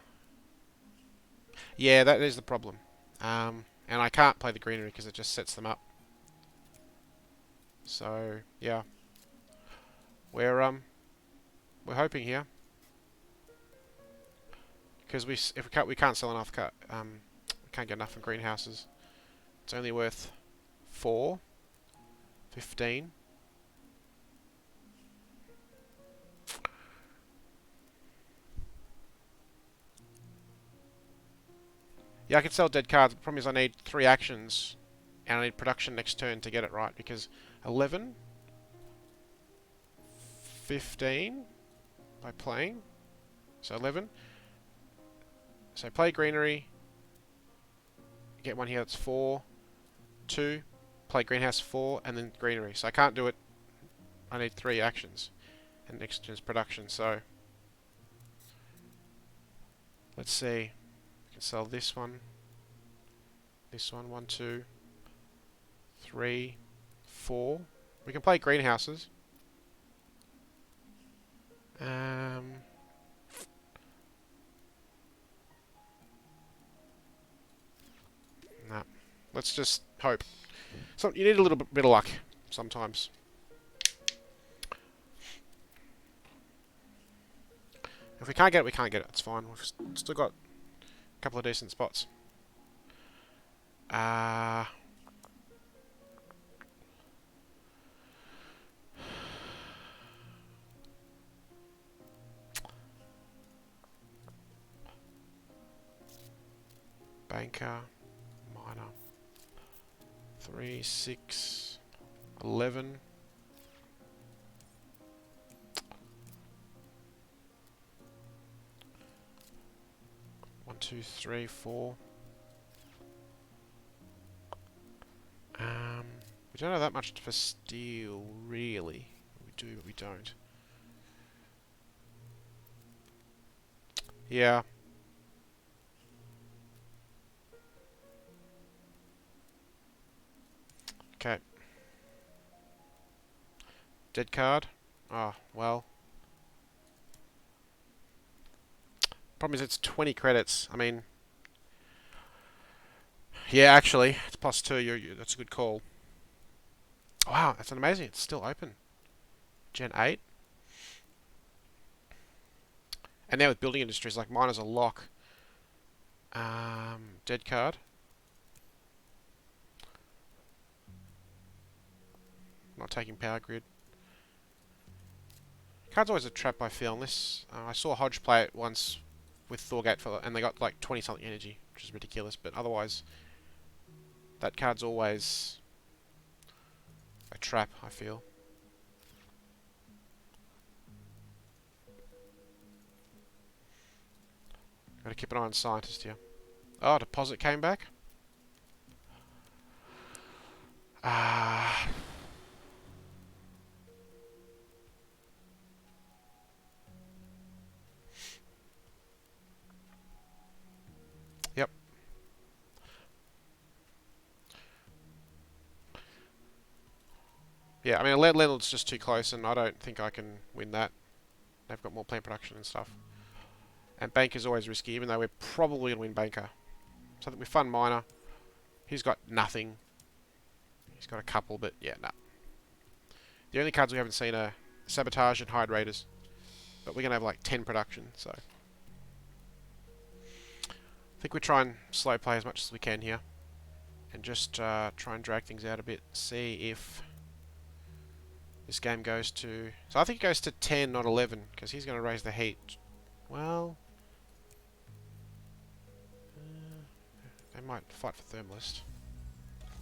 Yeah, that is the problem. And I can't play the greenery because it just sets them up. So yeah, we're hoping here because if we can't sell enough we can't get enough from greenhouses. It's only worth 4, 15. Yeah, I can sell dead cards. The problem is I need 3 actions, and I need production next turn to get it right, because 11, 15 by playing. So 11. So play greenery, get one here that's 4, 2, play greenhouse 4, and then greenery. So I can't do it. I need 3 actions, and next turn's production. So let's see. We can sell this one, 1, 2, 3, 4. We can play greenhouses. Nah. Let's just hope. So you need a little bit of luck sometimes. If we can't get it, we can't get it. It's fine. We've still got a couple of decent spots. Banker, miner. 3, 6, 11. One, 2, 3, 4. We don't have that much for steel, really. We do, but we don't. Yeah. Okay. Dead card. Oh, well. Problem is it's 20 credits. I mean... Yeah, actually, it's +2. That's a good call. Wow, that's amazing. It's still open. Gen 8. And now with building industries, like miners a lock. Dead card. Not taking power grid. Card's always a trap, I feel. Unless I saw Hodge play it once with Thorgate and they got like 20 something energy, which is ridiculous. But otherwise, that card's always a trap, I feel. Gotta keep an eye on scientist here. Oh, deposit came back. Yep. Yeah, I mean, Leonard's just too close, and I don't think I can win that. They've got more plant production and stuff. And Banker's always risky, even though we're probably going to win Banker. So I think we fund Miner. He's got nothing. He's got a couple, but yeah, nah. The only cards we haven't seen are Sabotage and Hide Raiders. But we're going to have like 10 production, so... I think we try and slow play as much as we can here. And just try and drag things out a bit. See if this game goes to... So I think it goes to 10, not 11, because he's going to raise the heat. Well... they might fight for Thermalist.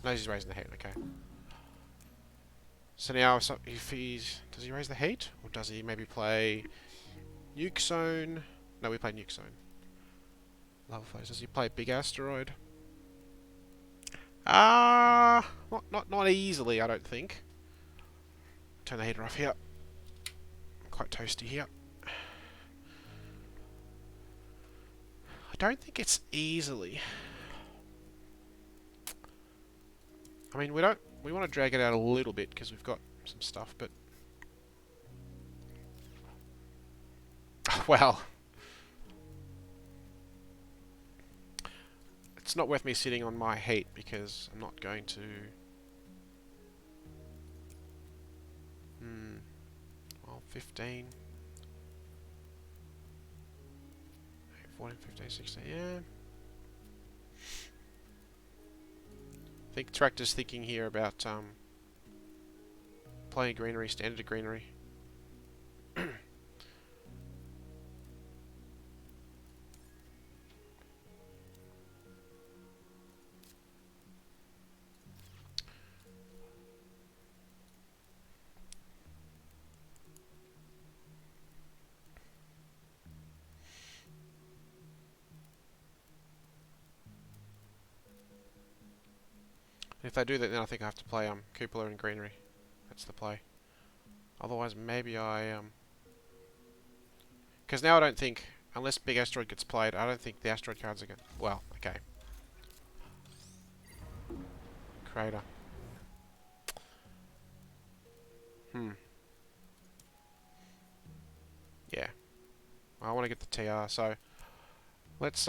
No, he's raising the heat, okay. So now, if he's... Does he raise the heat? Or does he maybe play... Nuke Zone? No, we play Nuke Zone. Level phase. Does he play Big Asteroid? Not easily, I don't think. Turn the heater off here. Quite toasty here. I don't think it's easily. I mean, we want to drag it out a little bit because we've got some stuff, but well, it's not worth me sitting on my heat because I'm not going to. Well, 15, 14, 15, 16, yeah. I think Tractor's thinking here about playing greenery, standard greenery. If they do that, then I think I have to play cupola and greenery. That's the play. Otherwise, maybe I because now I don't think, unless big asteroid gets played, I don't think the asteroid cards are going. Well, okay. Crater. Yeah. Well, I want to get the TR, so let's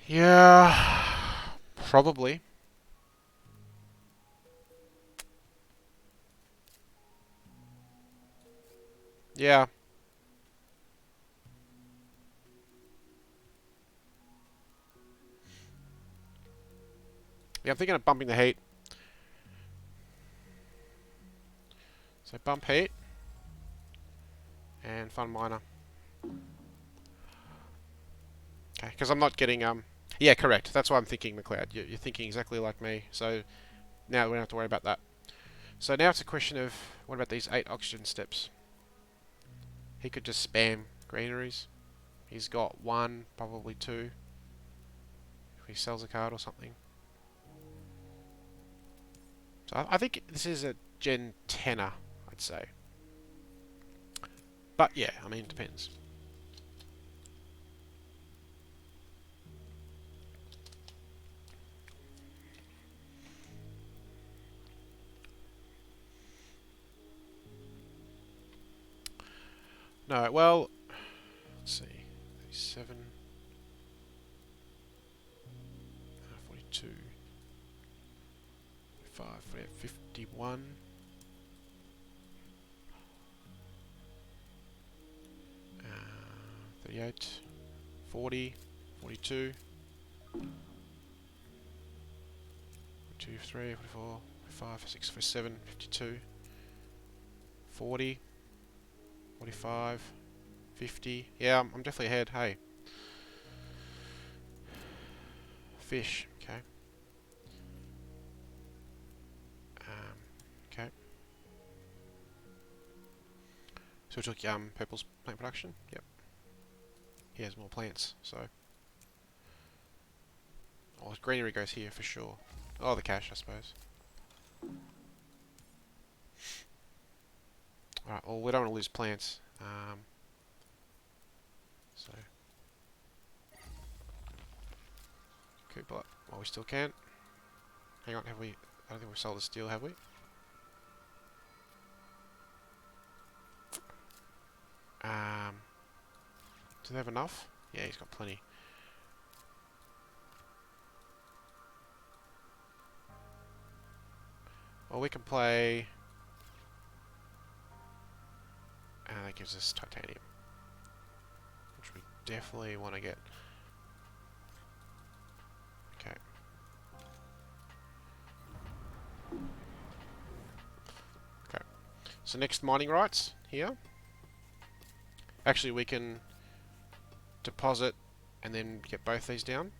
yeah, probably. Yeah. Yeah, I'm thinking of bumping the heat. So bump heat and fun miner. Okay, because I'm not getting yeah, correct. That's why I'm thinking McLeod. You're thinking exactly like me. So now we don't have to worry about that. So now it's a question of what about these 8 oxygen steps? He could just spam greeneries. He's got 1, probably 2. If he sells a card or something. So I think this is a Gen 10er, I'd say. But yeah, I mean, it depends. No, well, let's see. 37, 42, 45, 51. 38, 40, 42, 43, 44, 45, 46, 47, 52, 40, 45, 50. Yeah, I'm definitely ahead. Hey. Fish. Okay. Okay. So we took purple's plant production. Yep. He has more plants, so. Oh, greenery goes here for sure. Oh, the cash, I suppose. Alright, well, we don't want to lose plants. So. Cupola. Well, we still can. Hang on, have we. I don't think we've sold the steel, have we? Do they have enough? Yeah, he's got plenty. Well, we can play... And that gives us titanium. Which we definitely want to get. Okay. Okay. So next mining rights here. Actually, we can deposit and then get both these down.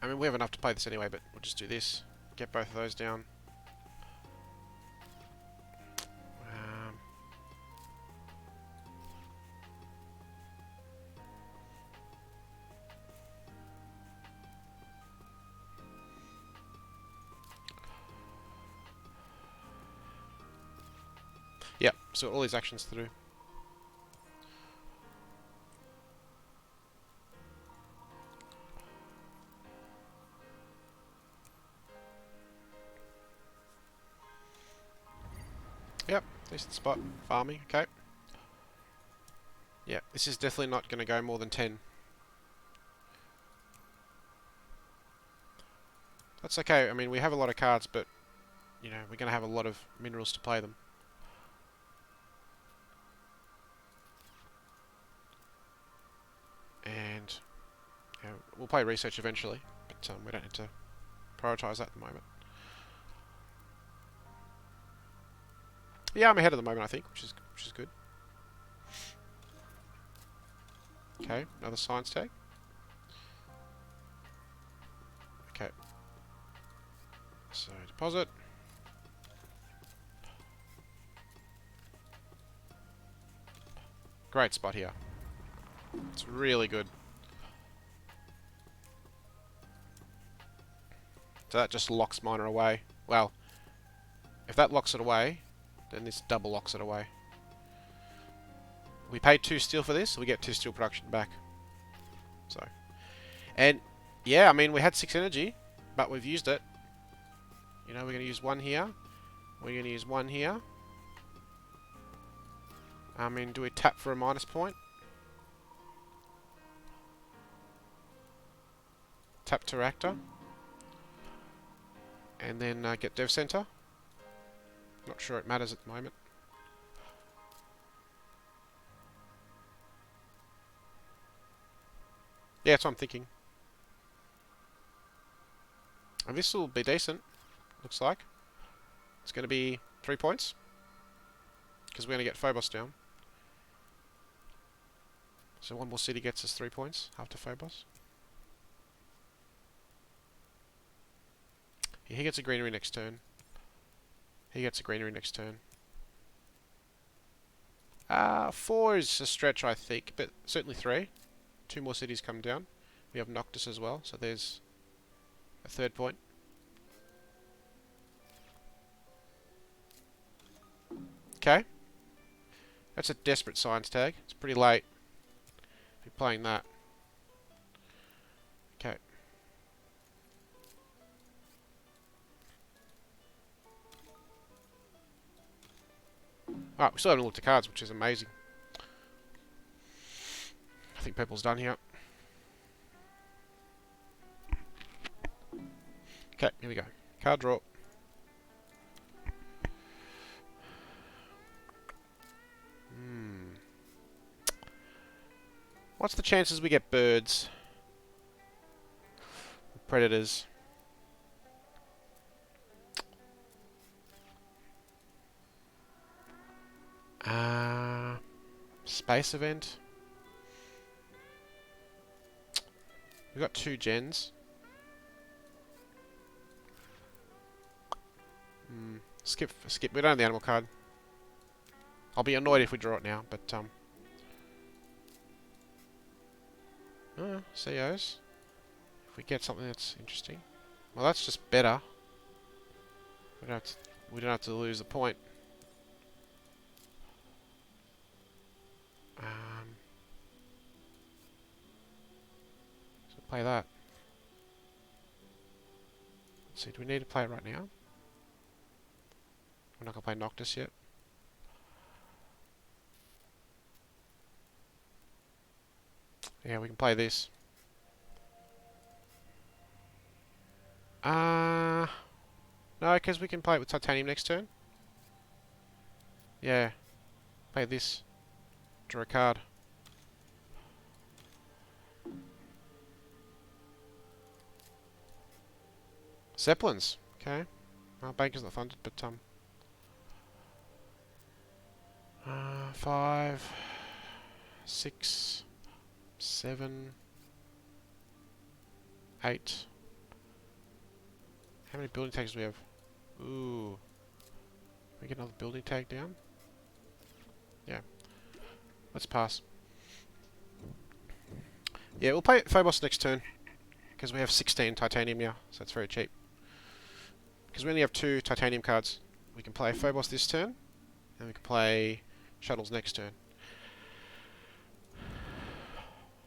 I mean, we have enough to play this anyway, but we'll just do this. Get both of those down. Yep, so all these actions through. Yep, decent spot. Farming, okay. Yeah, this is definitely not going to go more than 10. That's okay. I mean, we have a lot of cards, but, you know, we're going to have a lot of minerals to play them. And, you know, we'll play research eventually, but we don't need to prioritise that at the moment. Yeah, I'm ahead at the moment, I think, which is good. Okay, another science tag. Okay. So, deposit. Great spot here. It's really good. So that just locks miner away. Well, if that locks it away, then this double locks it away. We paid 2 steel for this, so we get 2 steel production back. So, and yeah, I mean, we had 6 energy, but we've used it. You know, we're going to use 1 here. We're going to use 1 here. I mean, do we tap for a minus point? Tap to reactor. And then get dev center. Not sure it matters at the moment. Yeah, that's what I'm thinking. And this will be decent, looks like. It's going to be 3 points. Because we're going to get Phobos down. So one more city gets us 3 points after Phobos. He gets a greenery next turn. He gets a greenery next turn. 4 is a stretch, I think, but certainly 3. 2 more cities come down. We have Noctis as well, so there's a 3rd point. Okay. That's a desperate science tag. It's pretty late. We're playing that. Okay. Alright, we still haven't looked at cards, which is amazing. I think purple's done here. Okay, here we go. Card draw. What's the chances we get birds? Predators. Space event. We've got 2 gens. Skip. We don't have the animal card. I'll be annoyed if we draw it now, but COs. If we get something that's interesting. Well, that's just better. We don't have to lose the point. So play that. Let's see, do we need to play it right now? We're not going to play Noctis yet. Yeah, we can play this. No, because we can play it with Titanium next turn. Yeah. Play this. Draw a card. Zeppelins. Okay. Well, Banker's not funded, but 5, 6, 7, 8. How many building tags do we have? Ooh. We get another building tag down? Yeah. Let's pass. Yeah, we'll play Phobos next turn. Because we have 16 titanium here, so it's very cheap. Because we only have 2 titanium cards. We can play Phobos this turn, and we can play Shuttles next turn.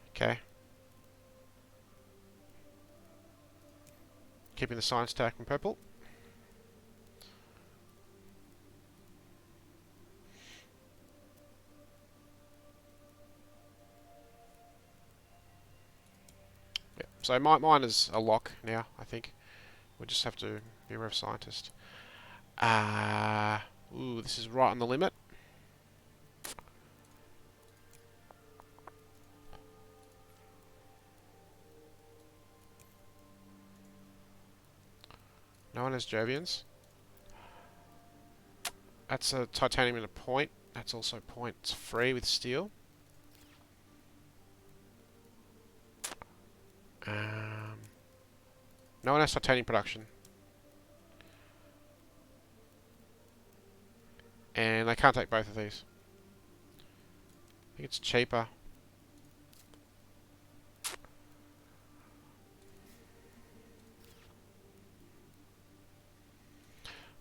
Okay. Keeping the science tag from purple. So mine is a lock now, I think. We just have to be a rev scientist. Ooh, this is right on the limit. No one has Jovians. That's a titanium and a point. That's also point. It's free with steel. No one has titanium production. And they can't take both of these. I think it's cheaper.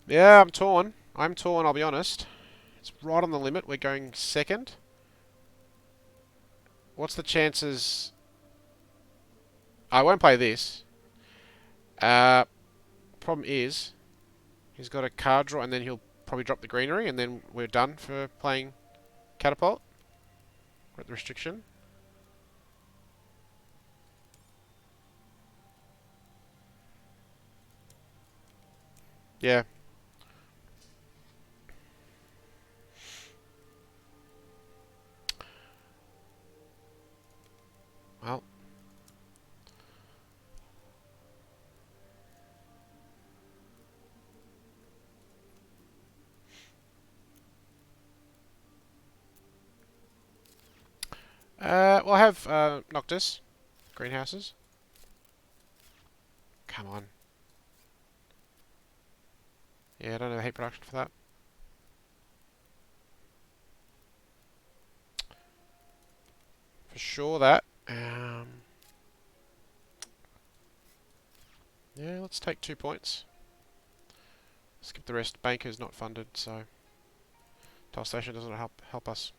Yeah, I'm torn. I'm torn, I'll be honest. It's right on the limit. We're going second. What's the chances? I won't play this. Problem is, he's got a card draw, and then he'll probably drop the greenery, and then we're done for playing catapult. We're at the restriction. Yeah. Well. Well, I have Noctis. Greenhouses. Come on. Yeah, I don't have heat production for that. For sure that. Yeah, let's take 2 points. Skip the rest. Banker's not funded, so tile station doesn't help us.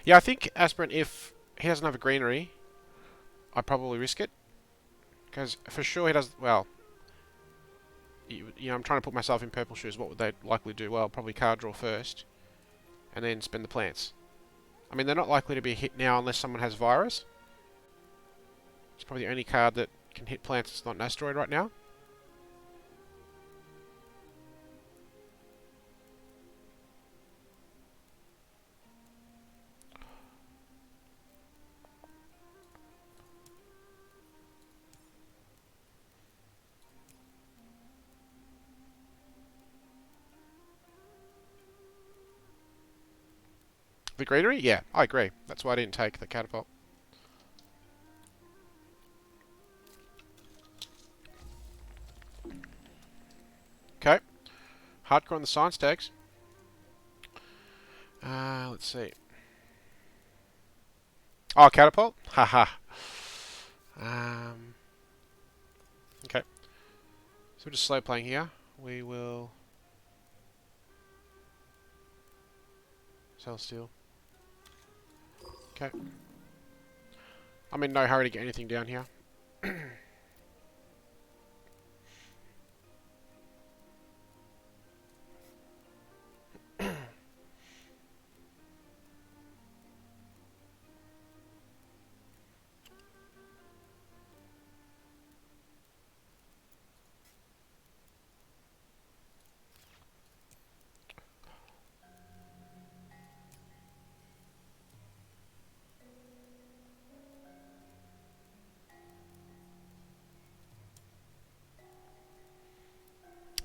Yeah, I think Aspirant, if he doesn't have a greenery, I'd probably risk it. Because for sure he does, well, you know, I'm trying to put myself in purple shoes. What would they likely do? Well, probably card draw first, and then spend the plants. I mean, they're not likely to be hit now unless someone has virus. It's probably the only card that can hit plants that's not an asteroid right now. The greenery? Yeah, I agree. That's why I didn't take the catapult. Okay. Hardcore on the science tags. Let's see. Oh, catapult? Haha. Okay. So we're just slow playing here. We will sell steel. Okay. I'm in no hurry to get anything down here.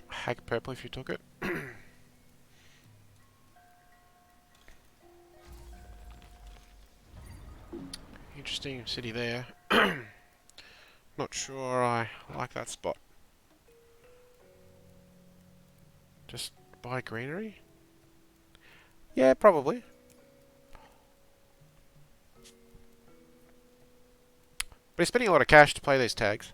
Hack purple if you took it. Interesting city there. Not sure I like that spot. Just buy greenery? Yeah, probably. But he's spending a lot of cash to play these tags.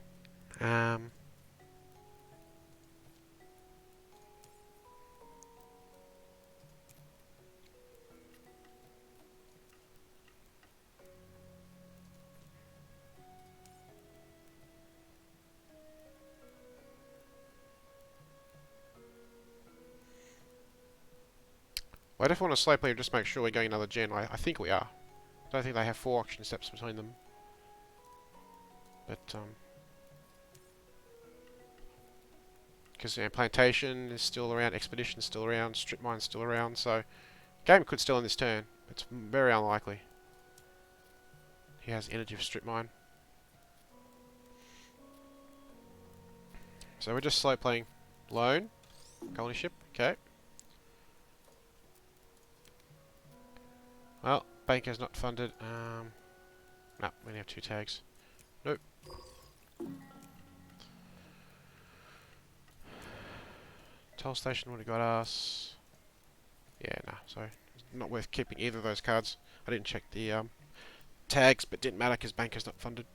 Well, if we want to slow play, just make sure we're going another gen. I think we are. I don't think they have 4 auction steps between them. But, because, you know, Plantation is still around, Expedition is still around, Strip Mine's still around, so game could still end this turn. It's very unlikely. He has energy for Strip Mine. So we're just slow playing Loan, Colony Ship, okay. Well, Banker's not funded. No, we only have 2 tags. Nope. Toll Station would have got us. Yeah, no, sorry. Not worth keeping either of those cards. I didn't check the tags, but didn't matter because Banker's not funded.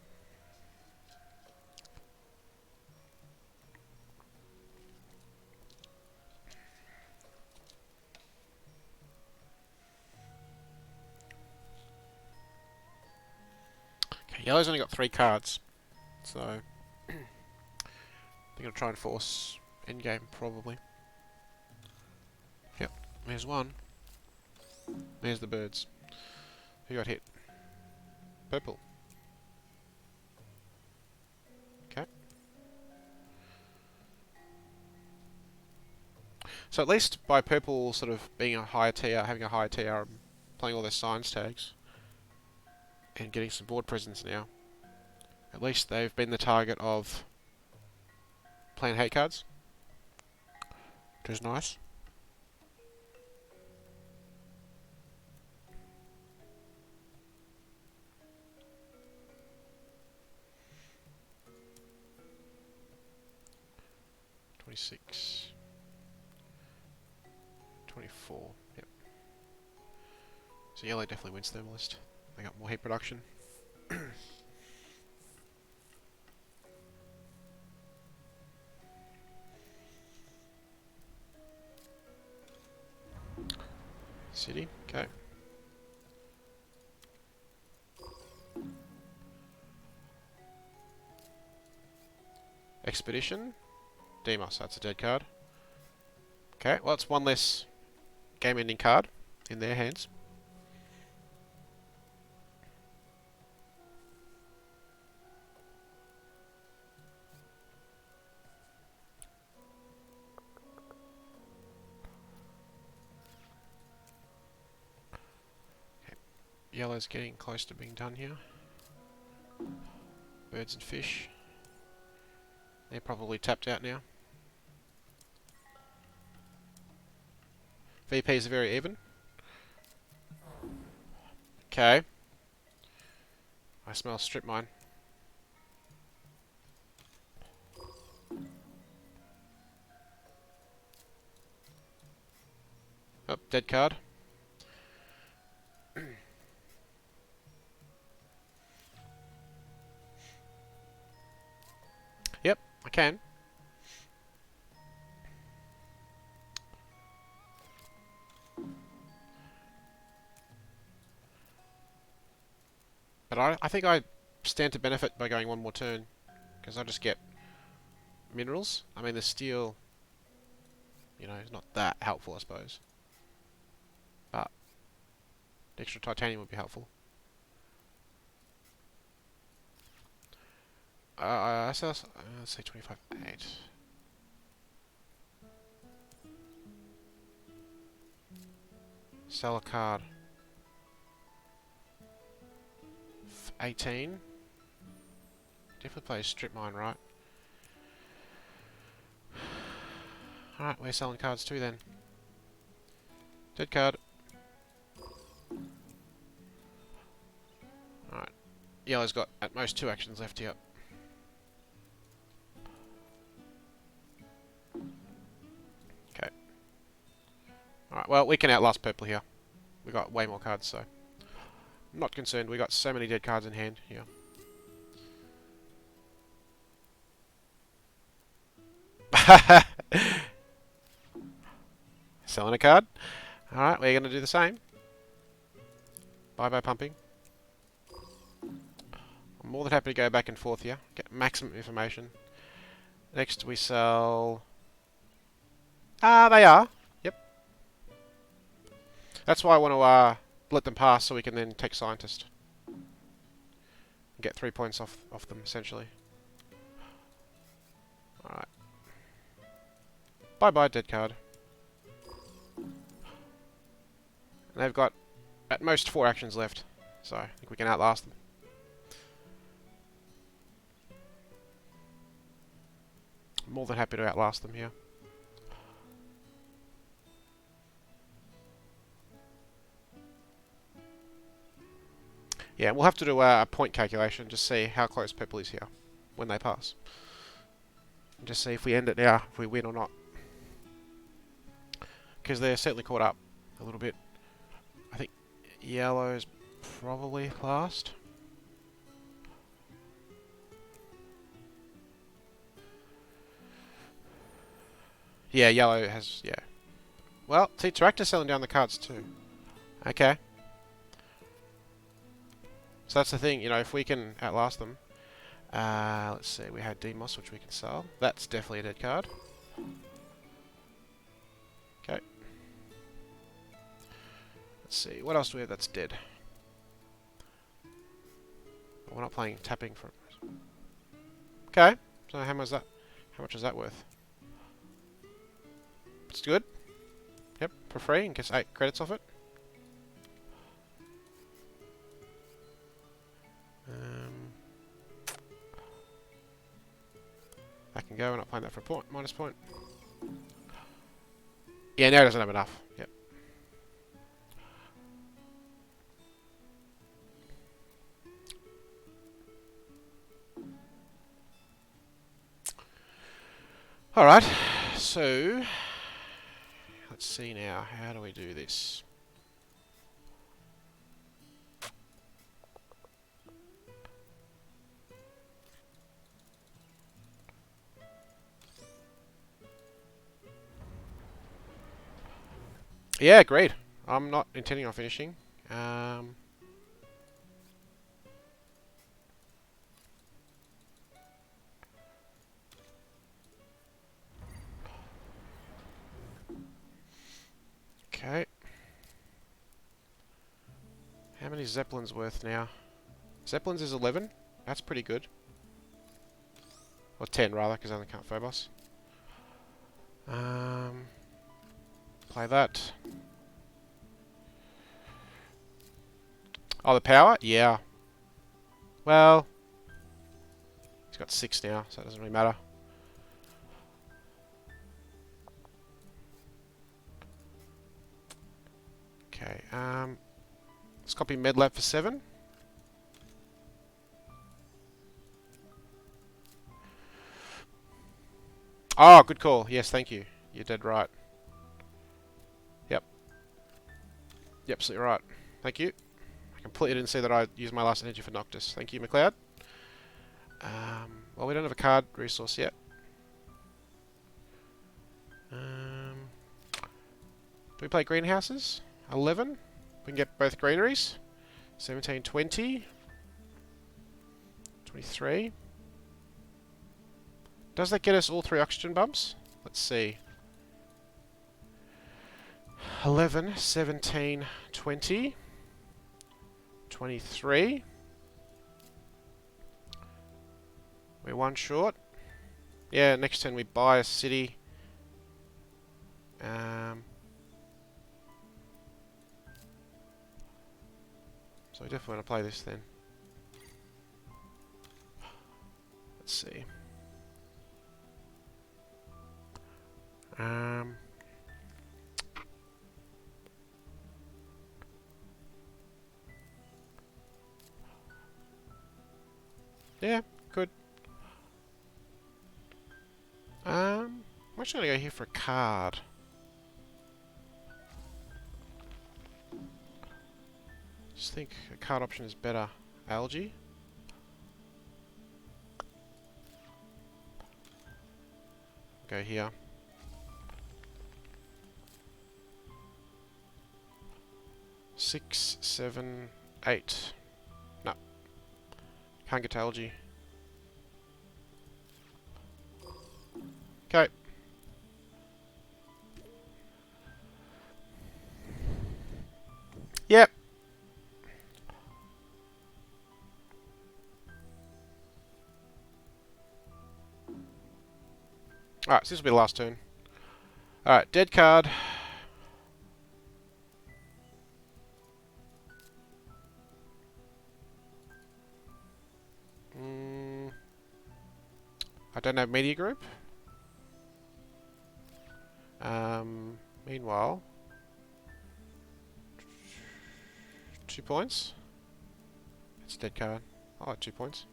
Okay, Yellow's only got 3 cards, so they're going to try and force endgame probably. Yep, there's one. There's the birds. Who got hit? Purple. Okay. So at least by purple sort of being a higher TR, having a higher TR, and playing all their science tags, and getting some board presence now, at least they've been the target of playing hate cards, which is nice. $26, $24. Yep. So yellow definitely wins Thermalist. They got more heat production. City, okay. Expedition. Demos, that's a dead card. Okay, well it's one less game-ending card in their hands. Okay. Yellow's getting close to being done here. Birds and fish. They're probably tapped out now. VPs are very even. Okay. I smell Strip Mine. Oh, dead card. Yep, I can. But I think I stand to benefit by going one more turn, because I just get minerals. I mean, the steel, you know, is not that helpful, I suppose. But the extra titanium would be helpful. Let's say 25.8. Sell a card. 18. Definitely plays Strip Mine, right? Alright, we're selling cards too then. Dead card. Alright. Yellow's got at most 2 actions left here. Okay. Alright, well, we can outlast purple here. We got way more cards, so I'm not concerned. We got so many dead cards in hand here. Selling a card. Alright, we're going to do the same. Bye-bye pumping. I'm more than happy to go back and forth here. Get maximum information. Next we sell... Ah, they are. Yep. That's why I want to let them pass so we can then take scientist. Get 3 points off them, essentially. Alright. Bye-bye, dead card. And they've got, at most, 4 actions left. So, I think we can outlast them. I'm more than happy to outlast them here. Yeah, we'll have to do a point calculation, just see how close Purple is here when they pass. And just see if we end it now, if we win or not. Because they're certainly caught up a little bit. I think Yellow's probably last. Yeah, Yellow has, yeah. Well, see, Tractor's selling down the cards too. Okay. So that's the thing, you know, if we can outlast them. Let's see, we had Demos, which we can sell. That's definitely a dead card. Okay. Let's see, what else do we have that's dead? We're not playing tapping for it. Okay, so how much is that worth? It's good. Yep, for free, and gets 8 credits off it. I can go, we're not playing that for a point, minus point. Yeah, now it doesn't have enough. Yep. Alright, so let's see now, how do we do this? Yeah, agreed. I'm not intending on finishing. Okay. How many Zeppelins worth now? Zeppelins is 11. That's pretty good. Or 10 rather, because I only count Phobos. Play that. Oh, the power? Yeah. Well, he's got 6 now, so it doesn't really matter. Okay, let's copy Medlab for 7. Oh, good call. Yes, thank you. You're dead right. Yep. You're absolutely right. Thank you. I completely didn't see that I used my last energy for Noctis. Thank you, McLeod. Well, we don't have a card resource yet. Do we play greenhouses? 11. We can get both greeneries. 17, 20. 23. Does that get us all 3 oxygen bumps? Let's see. 11, 17, 20. 23. We're 1 short. Yeah, next turn we buy a city. So we definitely want to play this then. Let's see. Yeah, good. I'm actually going to go here for a card. Just think a card option is better. Algae. Go here. Six, 7, 8. No. Can't get to algae. Okay. Yep. Alright, so this will be the last turn. Alright, dead card. I don't have media group. Meanwhile, 2 points. It's a dead card. I like 2 points.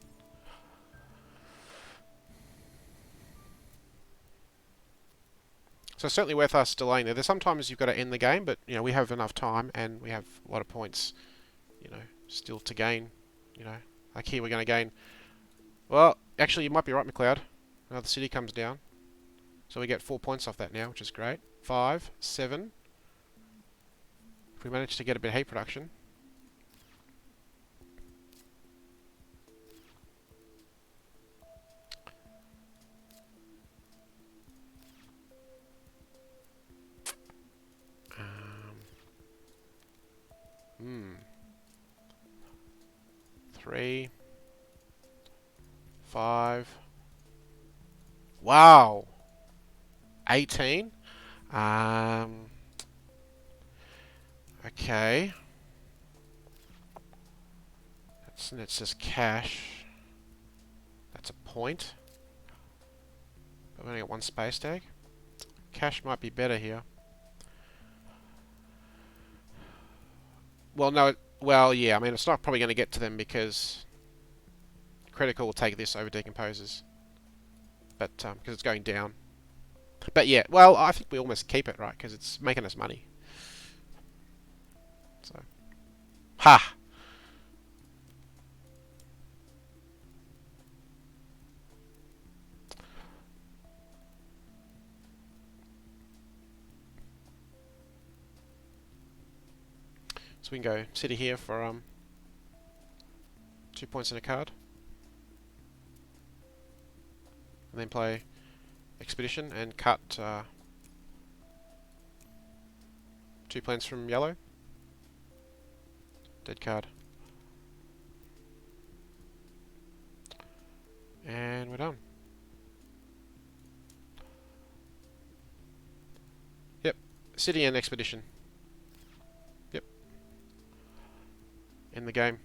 So it's certainly worth us delaying there. There's sometimes you've got to end the game, but you know we have enough time and we have a lot of points, you know, still to gain. You know, like here we're going to gain. Well, actually, you might be right, McLeod. Another city comes down, so we get 4 points off that now, which is great. 5, 7. If we manage to get a bit of heat production. Um, 3, 5. Wow. 18. Okay. That's just cash. That's a point. But we only got 1 space tag. Cash might be better here. Well, no. Well, yeah. I mean, it's not probably going to get to them because critical will take this over decomposes. But because it's going down. But yeah. Well, I think we almost keep it, right? Because it's making us money. So. Ha! So we can go city here for 2 points in a card. And then play expedition and cut 2 plants from yellow. Dead card. And we're done. Yep. City and expedition. Yep. In the game.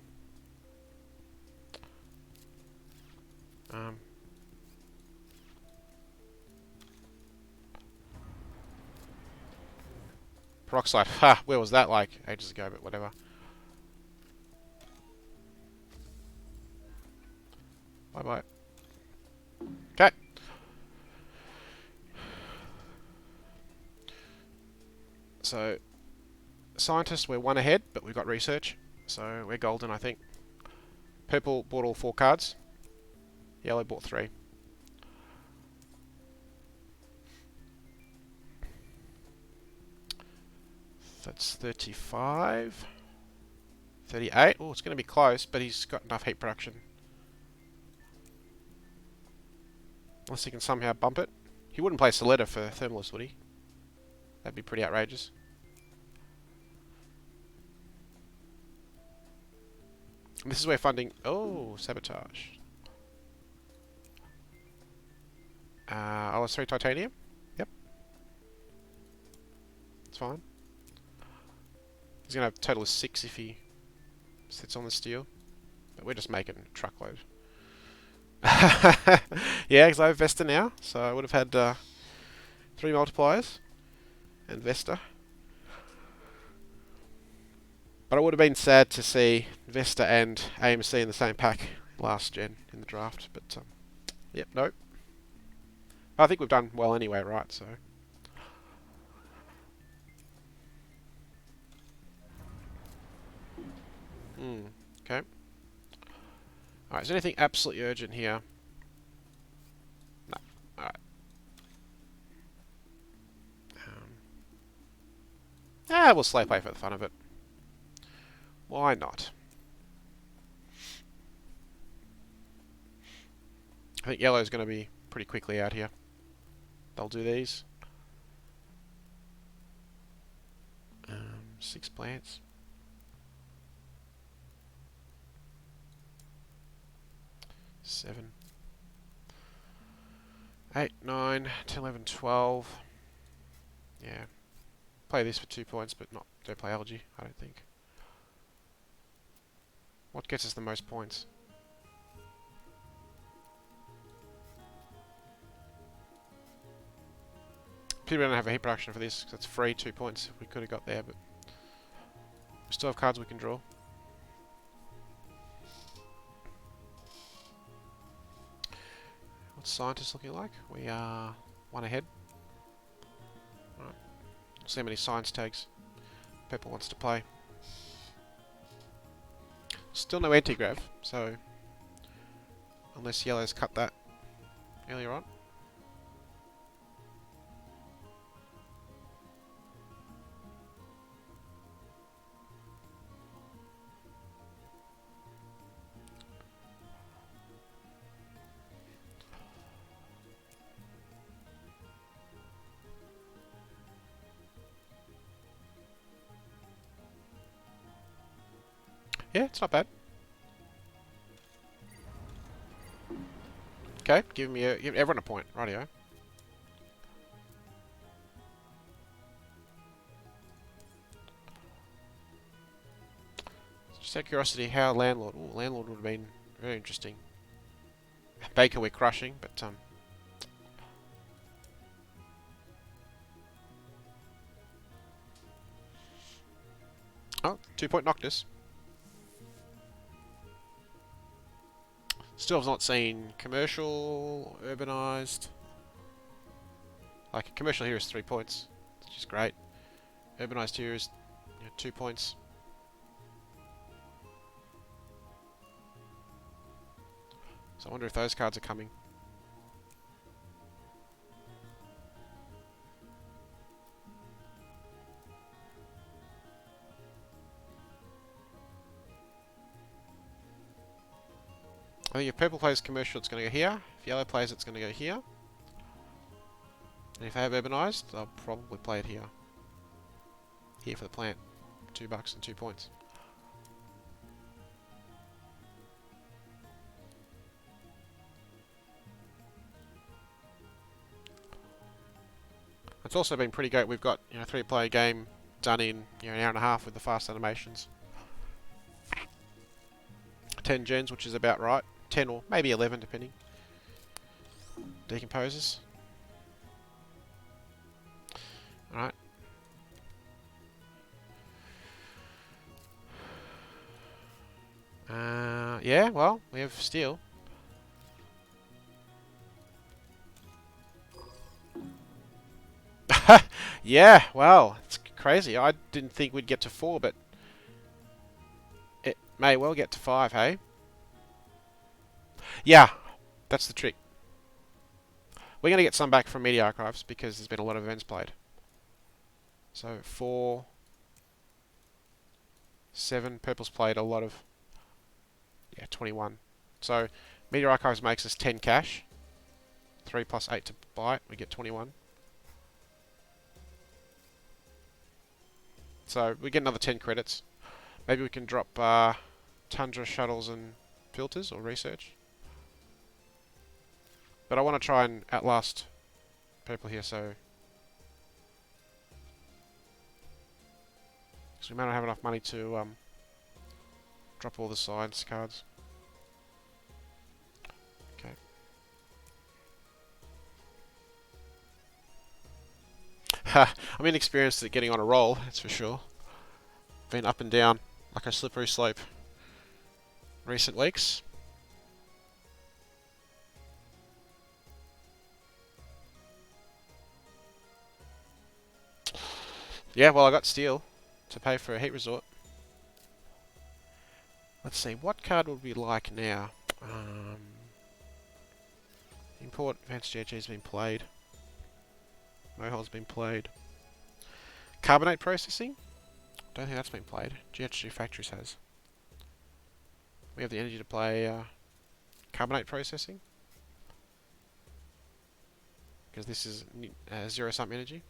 Peroxide. Ha! Where was that like? Ages ago, but whatever. Bye bye. Okay. So, scientists, we're 1 ahead, but we've got research. So, we're golden, I think. Purple bought all 4 cards. Yellow bought 3. That's 35. 38. Oh, it's going to be close, but he's got enough heat production. Unless he can somehow bump it. He wouldn't play Soletta for Thermalist, would he? That'd be pretty outrageous. And this is where funding... Oh, sabotage. LS3 titanium? Yep. It's fine. He's going to have a total of 6 if he sits on the steel. But we're just making a truckload. Yeah, because I have Vesta now. So I would have had 3 multipliers. And Vesta. But it would have been sad to see Vesta and AMC in the same pack last gen in the draft. But, yep, nope. I think we've done well anyway, right? So. Okay. Alright, is there anything absolutely urgent here? No. Alright. We'll slay play for the fun of it. Why not? I think yellow's going to be pretty quickly out here. They'll do these. 6 plants. 7. 8, 9, 10, 11, 12. Yeah. Play this for 2 points, but don't play algae, I don't think. What gets us the most points? People don't have a heat production for this, because it's free 2 points we could have got there, but we still have cards we can draw. What's scientists looking like? We are 1 ahead. Alright. We'll see how many science tags Pepper wants to play. Still no anti-grav, so unless yellow's cut that earlier on. Yeah, it's not bad. Okay, give everyone a point. Rightio. Just out of curiosity, how landlord? Ooh, landlord would have been very interesting. Baker we're crushing, but oh, 2-point Noctis. Still have not seen commercial, urbanized. Like, commercial here is 3 points, which is great. Urbanized here is 2 points. So I wonder if those cards are coming. I think if purple plays commercial, it's going to go here. If yellow plays, it's going to go here. And if they have urbanized, they'll probably play it here. Here for the plant. $2 and 2 points. It's also been pretty great. We've got 3-player game done in an hour and a half with the fast animations. 10 gens, which is about right. 10 or maybe 11 depending. Decomposes. Alright. Yeah, well, we have steel. Yeah, well, it's crazy. I didn't think we'd get to 4, but it may well get to 5, hey? Yeah, that's the trick. We're going to get some back from Media Archives because there's been a lot of events played. So 4, 7, purple's played a lot of, 21. So Media Archives makes us 10 cash. 3 plus 8 to buy it, we get 21. So we get another 10 credits. Maybe we can drop Tundra shuttles and filters or research. But I want to try and outlast purple here, so because we may not have enough money to drop all the science cards. Okay. I'm inexperienced at getting on a roll, that's for sure. Been up and down like a slippery slope recent weeks. Yeah, well, I got steel to pay for a heat resort. Let's see, what card would we like now? Import Advanced GHG's been played. Mohol's been played. Carbonate processing? Don't think that's been played. GHG Factories has. We have the energy to play carbonate processing. Because this is zero-sum energy.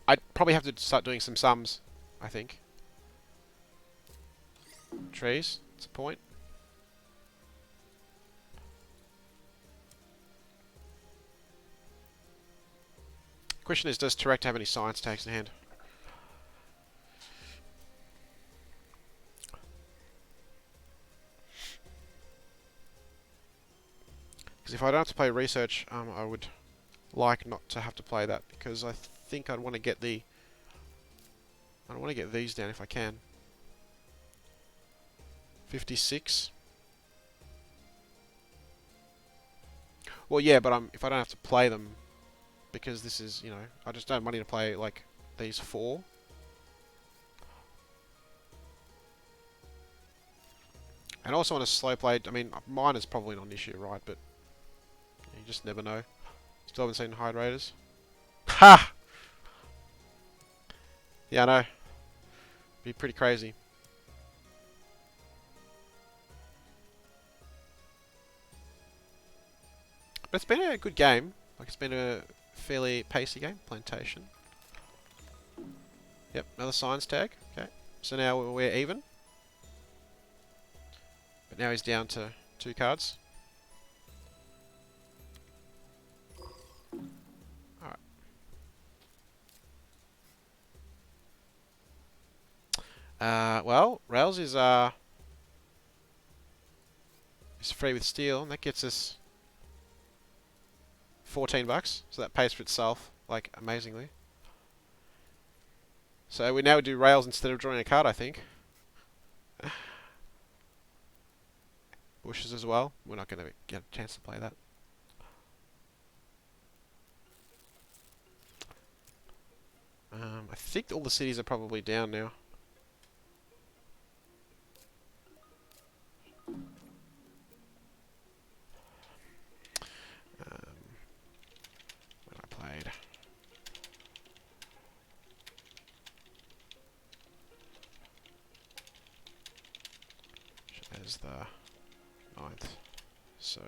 I'd probably have to start doing some sums, I think. Trees, it's a point. Question is, does Terraforming have any science tags in hand? Because if I don't have to play research, I would like not to have to play that, because I think I'd want to get the... I want to get these down if I can. 56. Well, yeah, but if I don't have to play them, because this is, you know, I just don't have money to play like these 4. And also on a slow play, I mean, mine is probably not an issue, right? But you just never know. Still haven't seen hydrators. Ha! Yeah, I know. Be pretty crazy. But it's been a good game. Like, it's been a fairly pacey game. Plantation. Yep, another science tag. Okay. So now we're even. But now he's down to 2 cards. Alright. Well, Rails is free with steel, and that gets us $14, so that pays for itself, like, amazingly. So we now do Rails instead of drawing a card, I think. Bushes as well. We're not going to get a chance to play that. I think all the cities are probably down now. When I played. As the 9th. So,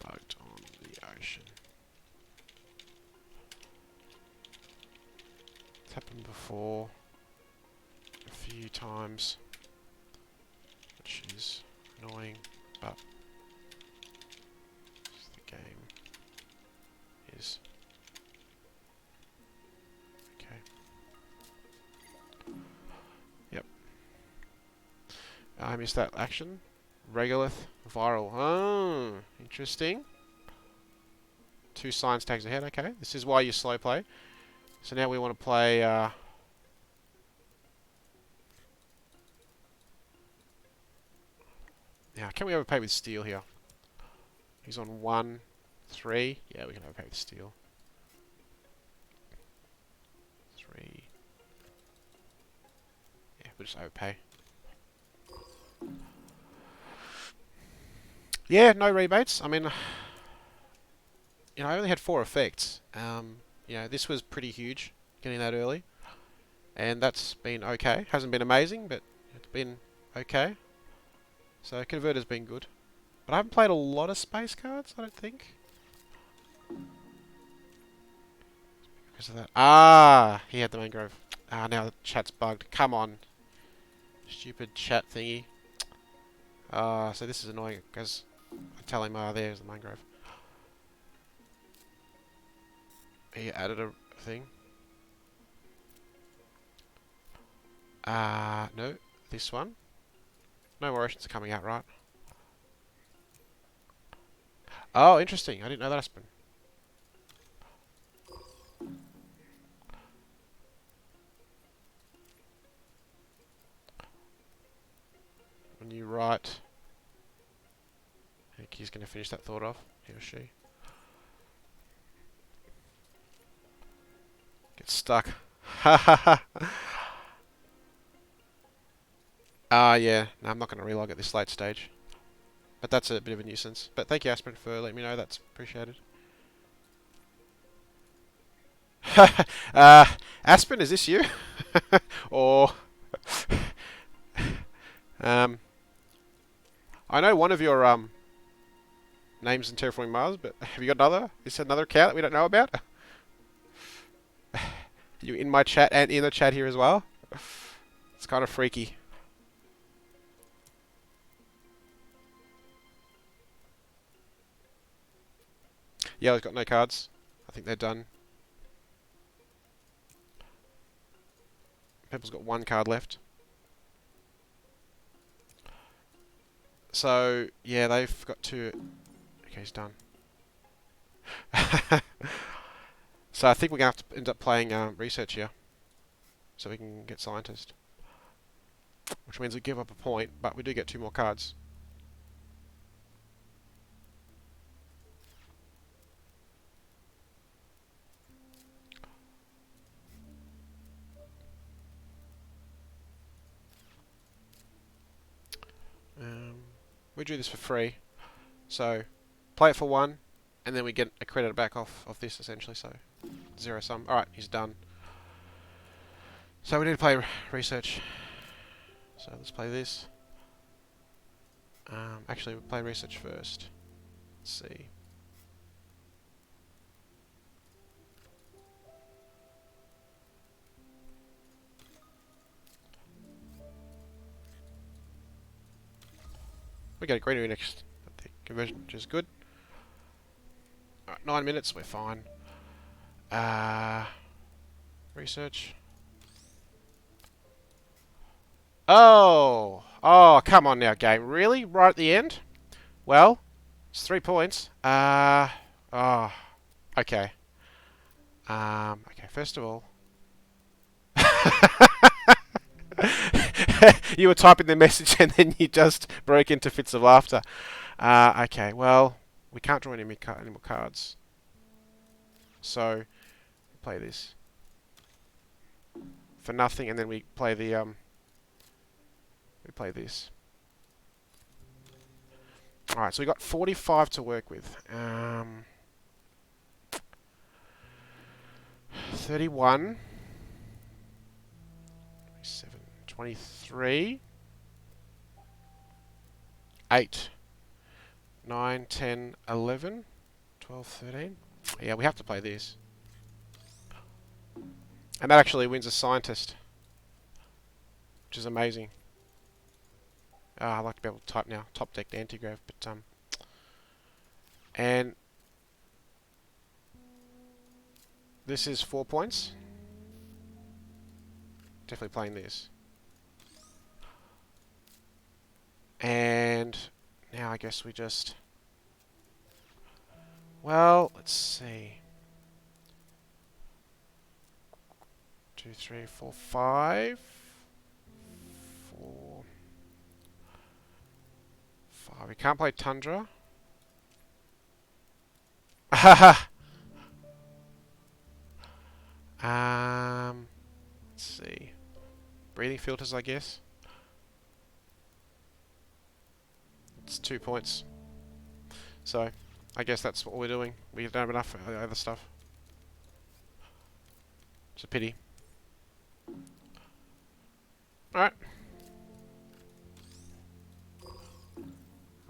bugged on the ocean. It's happened before a few times, which is annoying, but the game is okay. Yep. I missed that action. Regolith, viral. Oh, interesting. 2 science tags ahead. Okay, this is why you slow play. So now we want to play. Yeah, can we overpay with steel here? He's on 1, 3. Yeah, we can overpay with steel. 3. Yeah, we'll just overpay. Yeah, no rebates. I mean, you know, I only had 4 effects. You know, this was pretty huge, getting that early. And that's been okay. Hasn't been amazing, but it's been okay. So Converter's been good. But I haven't played a lot of space cards, I don't think. Because of that. Ah, he had the mangrove. Ah, now the chat's bugged. Come on. Stupid chat thingy. So this is annoying, because I tell him, there's the mangrove. He added a thing. No, this one. No more oceans are coming out, right? Oh, interesting. I didn't know that, Aspen. When you write... I think he's going to finish that thought off, he or she. Get stuck. Ha ha ha. Yeah. No, I'm not going to relog at this late stage. But that's a bit of a nuisance. But thank you, Aspen, for letting me know. That's appreciated. Aspen, is this you? Or... I know one of your names in Terraforming Mars, but have you got another? Is there another account that we don't know about? You in my chat and in the chat here as well? It's kind of freaky. Yeah, he's got no cards. I think they're done. Purple's got one card left. So, yeah, they've got two. Okay, he's done. So I think we're going to have to end up playing research here. So we can get scientist. Which means we give up a point, but we do get two more cards. We do this for free. So play it for one, and then we get a credit back off of this essentially. So zero sum. Alright, he's done. So we need to play research. So let's play this. Actually, we'll play research first. Let's see. We get a greenery next conversion, which is good. Alright, 9 minutes, we're fine. Research. Oh, come on now, game. Really? Right at the end? Well, it's 3 points. Okay. Okay, first of all. You were typing the message and then you just broke into fits of laughter. Okay, well, we can't draw any more cards. So, play this. For nothing, and then we play the, we play this. Alright, so we got 45 to work with. 31. 27. 23. 8. 9, 10, 11. 12, 13. Yeah, we have to play this. And that actually wins a scientist. Which is amazing. I'd like to be able to type now. Top decked anti-grav, but and this is 4 points. Definitely playing this. And now I guess we just... Well, let's see. 2, 3, 4, 5. 4. 5. We can't play Tundra. Let's see. Breathing filters, I guess. It's 2 points. So, I guess that's what we're doing. We don't have enough for the other stuff. It's a pity. Alright.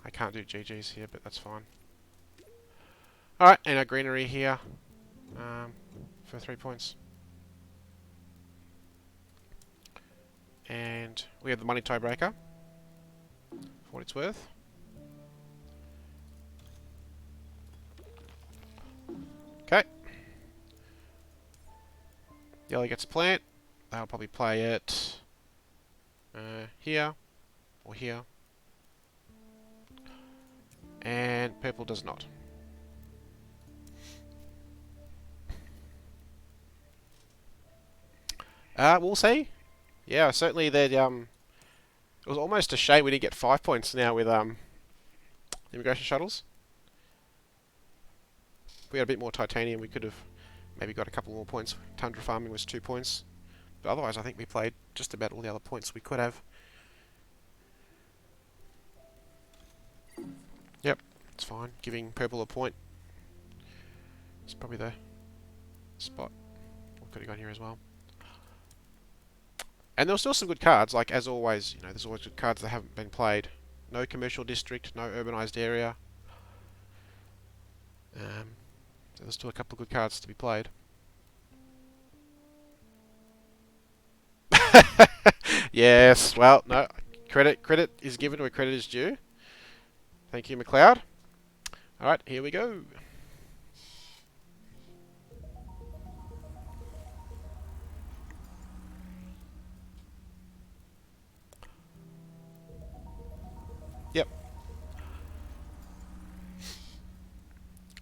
I can't do GGs here, but that's fine. Alright, and our greenery here for 3 points. And we have the money tiebreaker for what it's worth. Okay. Yellow gets a plant. They'll probably play it here or here. And purple does not. We'll see. Yeah, certainly that it was almost a shame we didn't get 5 points now with immigration shuttles. If we had a bit more titanium, we could have maybe got a couple more points. Tundra farming was 2 points. But otherwise, I think we played just about all the other points we could have. Yep, it's fine. Giving purple a point. It's probably the spot. We could have gone here as well. And there were still some good cards, like as always, you know, there's always good cards that haven't been played. No commercial district, no urbanised area. So there's still a couple of good cards to be played. Yes, well, no, credit is given where credit is due. Thank you, McLeod. Alright, here we go.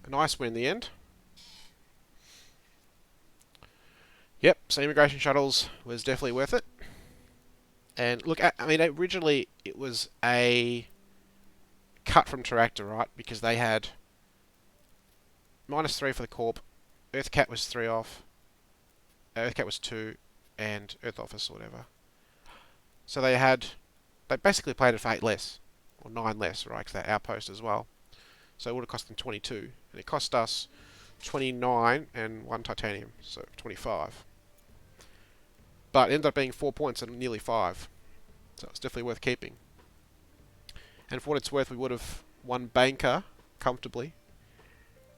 A nice win in the end. Yep, so immigration shuttles was definitely worth it. And look, I mean, originally it was a cut from Terractor, right? Because they had -3 for the Corp, Earthcat was 3 off, Earthcat was 2, and Earth Office or whatever. So they basically played it for 8 less, or 9 less, right? Because they outpost as well. So it would have cost them 22, and it cost us 29 and 1 titanium, so 25. But it ended up being 4 points and nearly 5, so it's definitely worth keeping. And for what it's worth, we would have won Banker comfortably,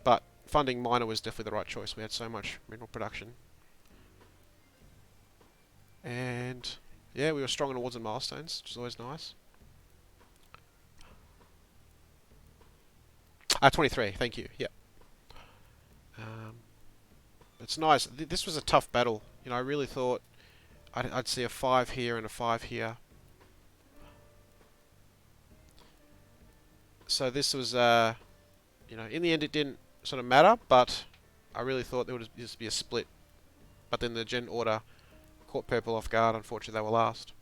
but funding Miner was definitely the right choice. We had so much mineral production. And yeah, we were strong in awards and milestones, which is always nice. 23, thank you. Yep. It's nice. This was a tough battle. You know, I really thought I'd see a 5 here and a 5 here. So this was, you know, in the end it didn't sort of matter, but I really thought there would just be a split. But then the gen order caught purple off guard. Unfortunately, they were last.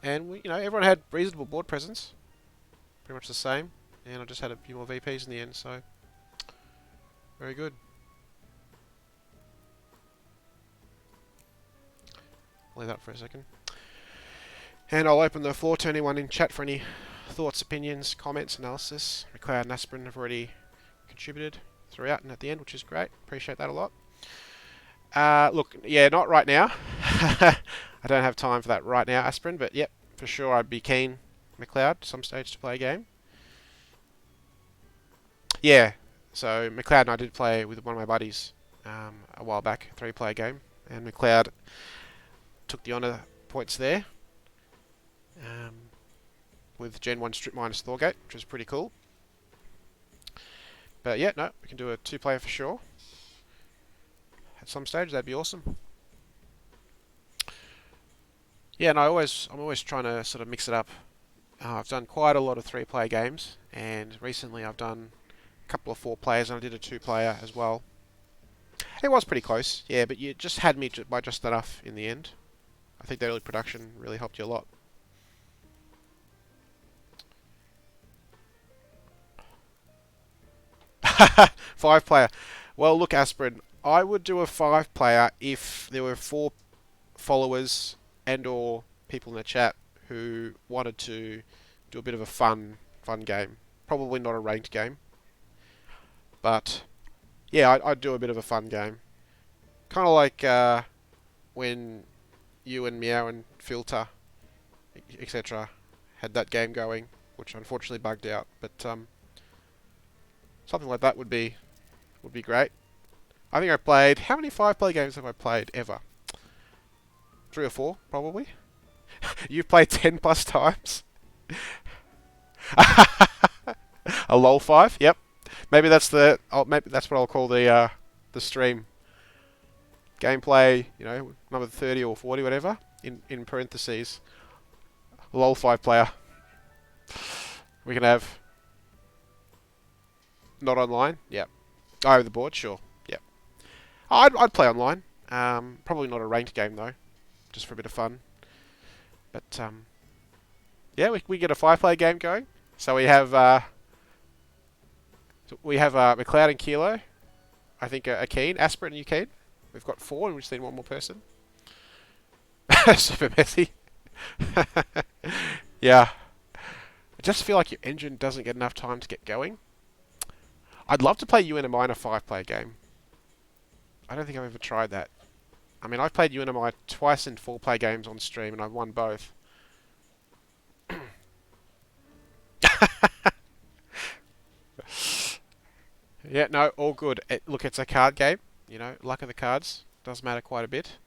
And you know, everyone had reasonable board presence, pretty much the same. And I just had a few more VPs in the end, so very good. I'll leave that for a second. And I'll open the floor to anyone in chat for any thoughts, opinions, comments, analysis. McLeod and Aspirin have already contributed throughout and at the end, which is great. Appreciate that a lot. Look, yeah, not right now. I don't have time for that right now, Aspirin, but yep, for sure I'd be keen, McLeod, some stage to play a game. Yeah, so McLeod and I did play with one of my buddies a while back, 3-player game, and McLeod took the honour points there with Gen 1 Strip minus Thorgate, which was pretty cool. But yeah, no, we can do a 2-player for sure. At some stage, that'd be awesome. Yeah, and I'm always trying to sort of mix it up. I've done quite a lot of 3-player games, and recently I've done a couple of 4 players, and I did a 2-player as well. It was pretty close, yeah, but you just had me by just enough in the end. I think the early production really helped you a lot. Five-player. Well, look, Aspirin, I would do a 5-player if there were 4 followers and/or people in the chat who wanted to do a bit of a fun game. Probably not a ranked game, but yeah, I'd do a bit of a fun game. Kind of like when you and Meow and Filter, etc., had that game going, which unfortunately bugged out. But something like that would be great. I think I played... How many 5-player games have I played ever? 3 or 4, probably. You've played 10 plus times. A lol 5. Yep. Maybe that's maybe that's what I'll call the stream. Gameplay, you know, number 30 or 40, whatever. In parentheses. Lol 5-player. We can have not online. Yep. Over the board, sure. Yep. I'd play online. Probably not a ranked game though, just for a bit of fun. But yeah, we get a 5-player game going. So we have McLeod and Kilo. I think are keen. Aspirin, are you keen? We've got 4, and we just need one more person. Super messy. Yeah. I just feel like your engine doesn't get enough time to get going. I'd love to play UNMI in a 5-player game. I don't think I've ever tried that. I mean, I've played UNMI twice in 4-player games on stream, and I've won both. Yeah, no, all good. Look, it's a card game. You know, luck of the cards does matter quite a bit.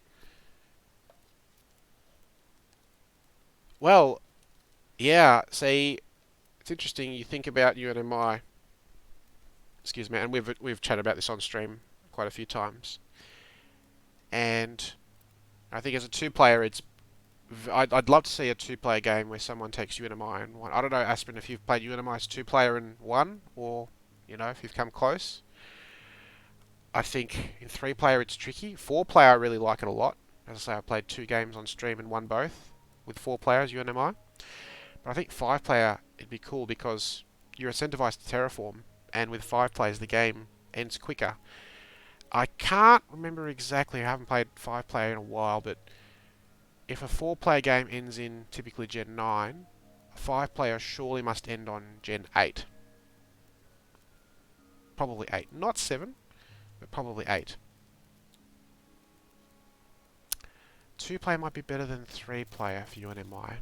Well, yeah, see, it's interesting. You think about UNMI. Excuse me, and we've chatted about this on stream quite a few times. And I think as a 2-player, I'd love to see a 2-player game where someone takes UNMI and one. I don't know, Aspen, if you've played UNMI as 2-player and one, or you know, if you've come close. I think in 3-player it's tricky. 4-player I really like it a lot. As I say, I played 2 games on stream and won both with 4 players, UNMI. But I think 5-player it'd be cool because you're incentivized to terraform, and with 5 players the game ends quicker. I can't remember exactly, I haven't played 5-player in a while, but if a 4-player game ends in typically Gen 9, a 5-player surely must end on Gen 8. Probably 8. Not 7, but probably 8. 2-player might be better than 3-player for UNMI.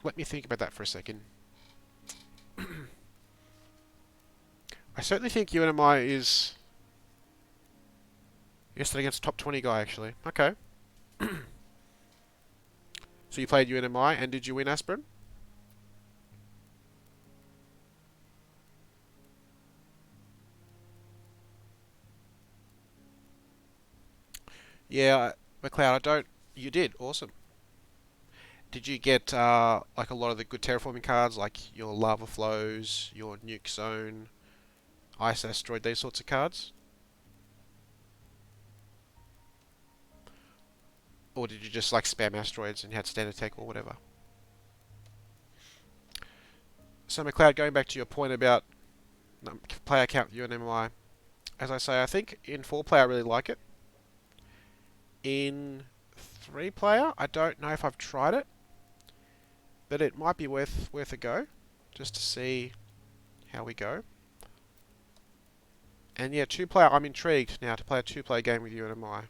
Let me think about that for a second. I certainly think UNMI is... Yesterday against top 20 guy, actually. Okay. So you played UNMI, and did you win, Aspirin? Yeah, McLeod, I don't... You did. Awesome. Did you get like a lot of the good terraforming cards, like your lava flows, your nuke zone, ice asteroid, these sorts of cards? Or did you just like spam asteroids and you had standard tech or whatever? So McLeod, going back to your point about player count UNMI, as I say, I think in 4-player I really like it. In 3-player, I don't know if I've tried it, but it might be worth a go, just to see how we go. And yeah, 2-player, I'm intrigued now to play a 2-player game with UNMI.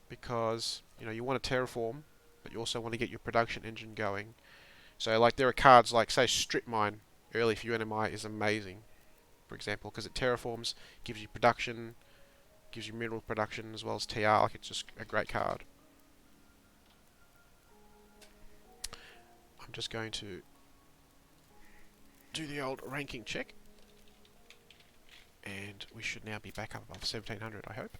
Because, you know, you want to terraform, but you also want to get your production engine going. So like there are cards like, say, Strip Mine early for UNMI is amazing, for example, because it terraforms, gives you production, gives you mineral production as well as TR, like it's just a great card. I'm just going to do the old ranking check. And we should now be back up above 1700, I hope.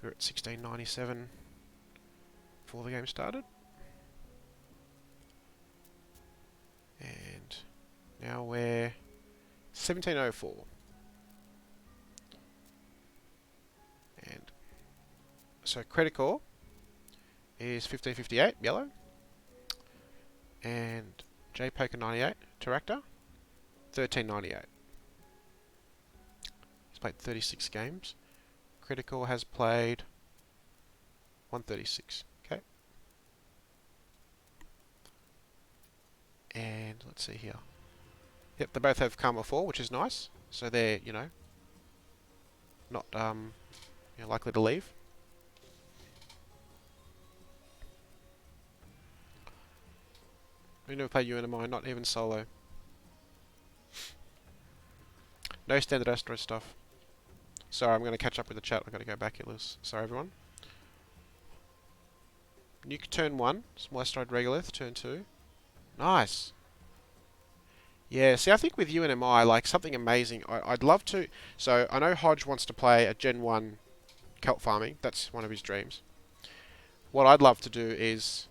We're at 1697 before the game started. And now we're 1704. And so critical is 1558, yellow. And J Poker 98, Terractor, 1398. He's played 36 games. Critical has played 136. Okay. And let's see here. Yep, they both have Karma 4, which is nice. So they're, you know, not likely to leave. We never play UNMI, not even solo. No standard asteroid stuff. Sorry, I'm going to catch up with the chat. I've got to go back here, Liz. Sorry, everyone. Nuke turn 1. Small asteroid regolith, turn 2. Nice. Yeah, see, I think with UNMI, like, something amazing. I'd love to... So, I know Hodge wants to play a Gen 1 kelp farming. That's one of his dreams. What I'd love to do is,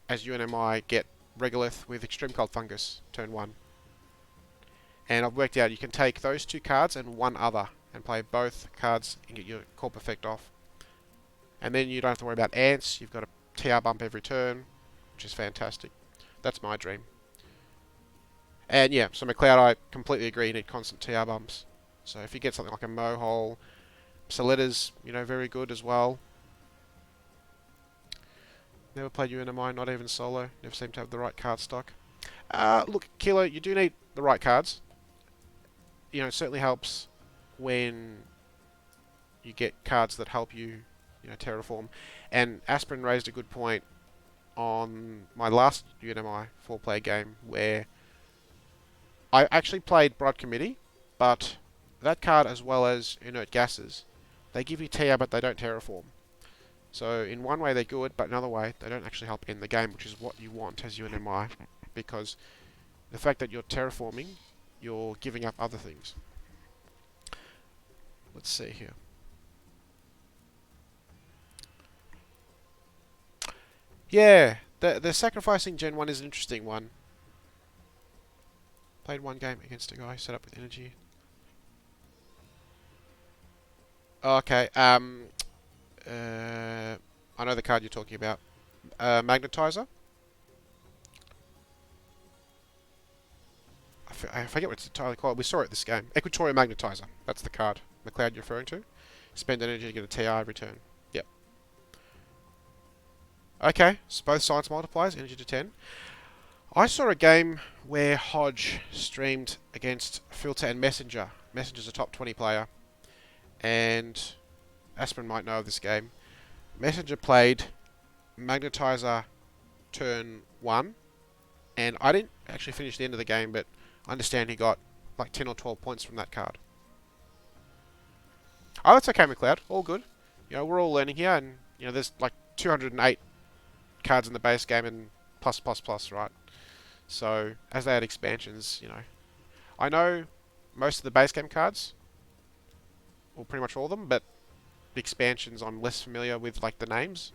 as UNMI, get regolith with extreme cold fungus, turn 1. And I've worked out you can take those 2 cards and one other and play both cards and get your corp effect off. And then you don't have to worry about ants. You've got a TR bump every turn, which is fantastic. That's my dream. And yeah, so McLeod, I completely agree, you need constant TR bumps. So if you get something like a Mohole, Solita's, you know, very good as well. Never played UNMI, not even solo. Never seem to have the right card stock. Look, Kilo, you do need the right cards. You know, it certainly helps when you get cards that help you, you know, terraform. And Aspirin raised a good point on my last UNMI 4-player game where I actually played Broad Committee, but that card as well as inert gases, they give you TR but they don't terraform. So in one way they're good, but another way they don't actually help end the game, which is what you want as UNMI, because the fact that you're terraforming, you're giving up other things. Let's see here. Yeah, the sacrificing Gen 1 is an interesting one. Played one game against a guy set up with energy. Okay. I know the card you're talking about. Magnetizer. I forget what it's entirely called. We saw it this game. Equatorial Magnetizer. That's the card. McLeod you're referring to. Spend energy to get a TR return. Yep. Okay. So both science multipliers. Energy to 10. I saw a game where Hodge streamed against Filter and Messenger. Messenger's a top 20 player. And Aspen might know of this game. Messenger played Magnetizer turn 1. And I didn't actually finish the end of the game, but I understand he got like 10 or 12 points from that card. Oh, that's okay, McLeod. All good. You know, we're all learning here, and you know, there's like 208 cards in the base game and plus plus plus, right? So as they add expansions, you know, I know most of the base game cards, or pretty much all of them, but the expansions I'm less familiar with, like the names.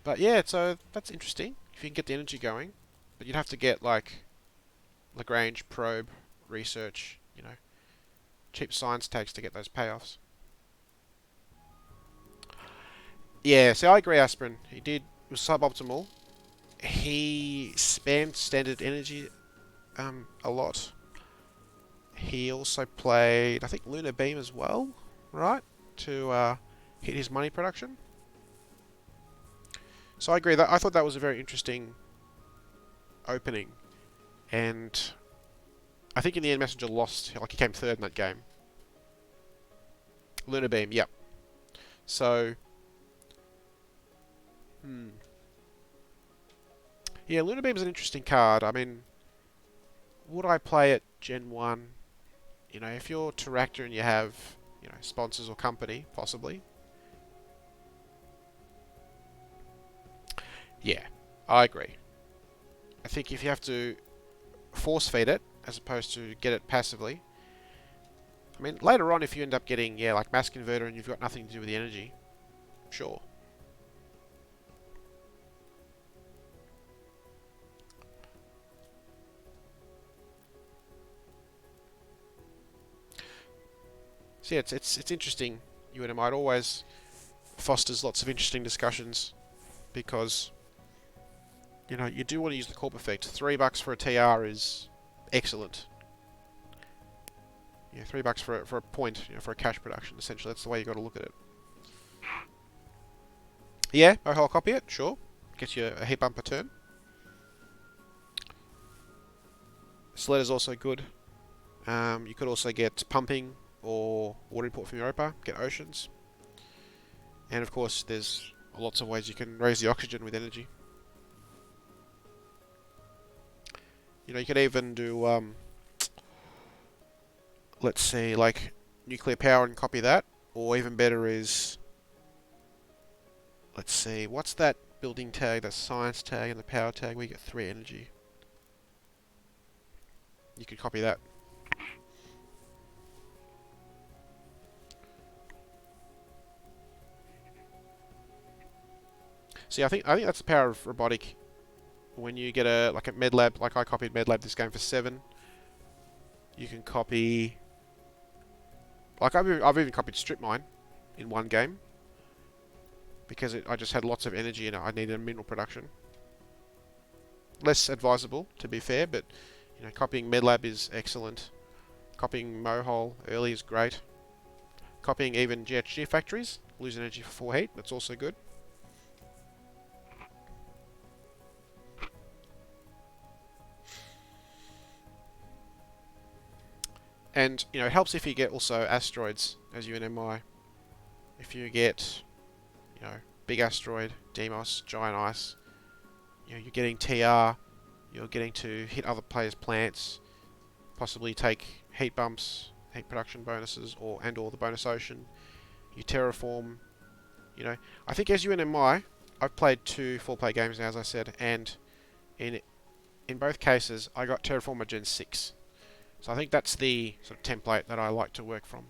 But yeah, so that's interesting. If you can get the energy going, but you'd have to get like Lagrange, probe, research, you know, cheap science tags to get those payoffs. Yeah, see, I agree, Aspirin. It was suboptimal. He spammed standard energy a lot. He also played, I think, Lunar Beam as well, right? To hit his money production. So I agree. I thought that was a very interesting opening. And I think in the end, Messenger lost. Like, he came third in that game. Lunar Beam, yep. So, yeah, Lunar Beam's an interesting card. I mean, would I play it Gen 1? You know, if you're Terractor and you have, you know, sponsors or company, possibly. Yeah, I agree. I think if you have to force feed it, as opposed to get it passively. I mean, later on, if you end up getting, yeah, like Mass Converter and you've got nothing to do with the energy, sure. So yeah, it's interesting. UNM, it always fosters lots of interesting discussions because, you know, you do want to use the Corp effect. $3 for a TR is excellent. Yeah, $3 for a point, you know, for a cash production. Essentially, that's the way you got to look at it. Yeah, Mohel copy it, sure. Gets you a heat bump per turn. Sled is also good. You could also get pumping or water import from Europa. Get oceans, and of course, there's lots of ways you can raise the oxygen with energy. You know, you could even do, let's see, like nuclear power and copy that. Or even better is, let's see, what's that building tag, the science tag and the power tag where you get 3 energy? You could copy that. See, I think that's the power of robotic. When you get a med lab, like I copied med lab this game for 7, you can copy. Like I've even copied strip mine in one game because I just had lots of energy and I needed a mineral production. Less advisable, to be fair, but you know, copying med lab is excellent. Copying Mohole early is great. Copying even GHG factories, lose energy for 4 heat. That's also good. And, you know, it helps if you get also asteroids as UNMI. If you get, you know, big asteroid, Demos, giant ice, you know, you're getting TR, you're getting to hit other players' plants, possibly take heat bumps, heat production bonuses, or the bonus ocean. You terraform, you know. I think as UNMI, I've played 2 4-player games now, as I said, and in both cases, I got Terraformer Gen 6. So I think that's the sort of template that I like to work from.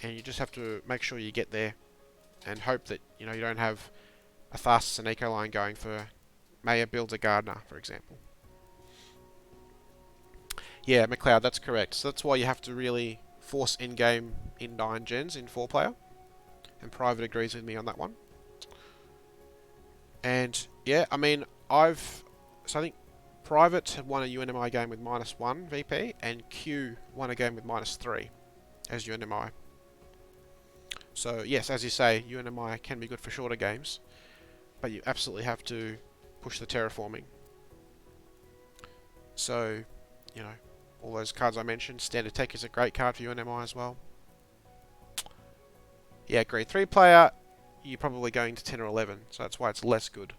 And you just have to make sure you get there and hope that, you know, you don't have a Tharsis and Eco line going for Maya builds a gardener, for example. Yeah, McLeod, that's correct. So that's why you have to really force in-game in 9 gens in 4-player. And Private agrees with me on that one. And yeah, I mean, I think Private had won a UNMI game with -1 VP, and Q won a game with -3 as UNMI. So yes, as you say, UNMI can be good for shorter games, but you absolutely have to push the terraforming. So, you know, all those cards I mentioned. Standard Tech is a great card for UNMI as well. Yeah, grade 3 player, you're probably going to 10 or 11, so that's why it's less good.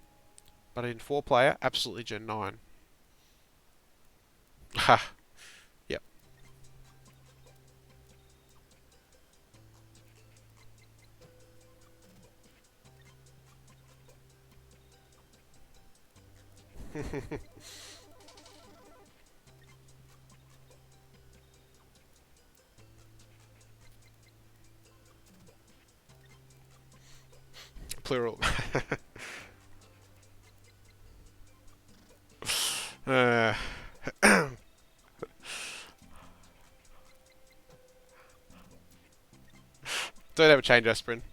But in 4 player, absolutely Gen 9. Ha! Yep. Plural. uh, don't ever change, Aspirin.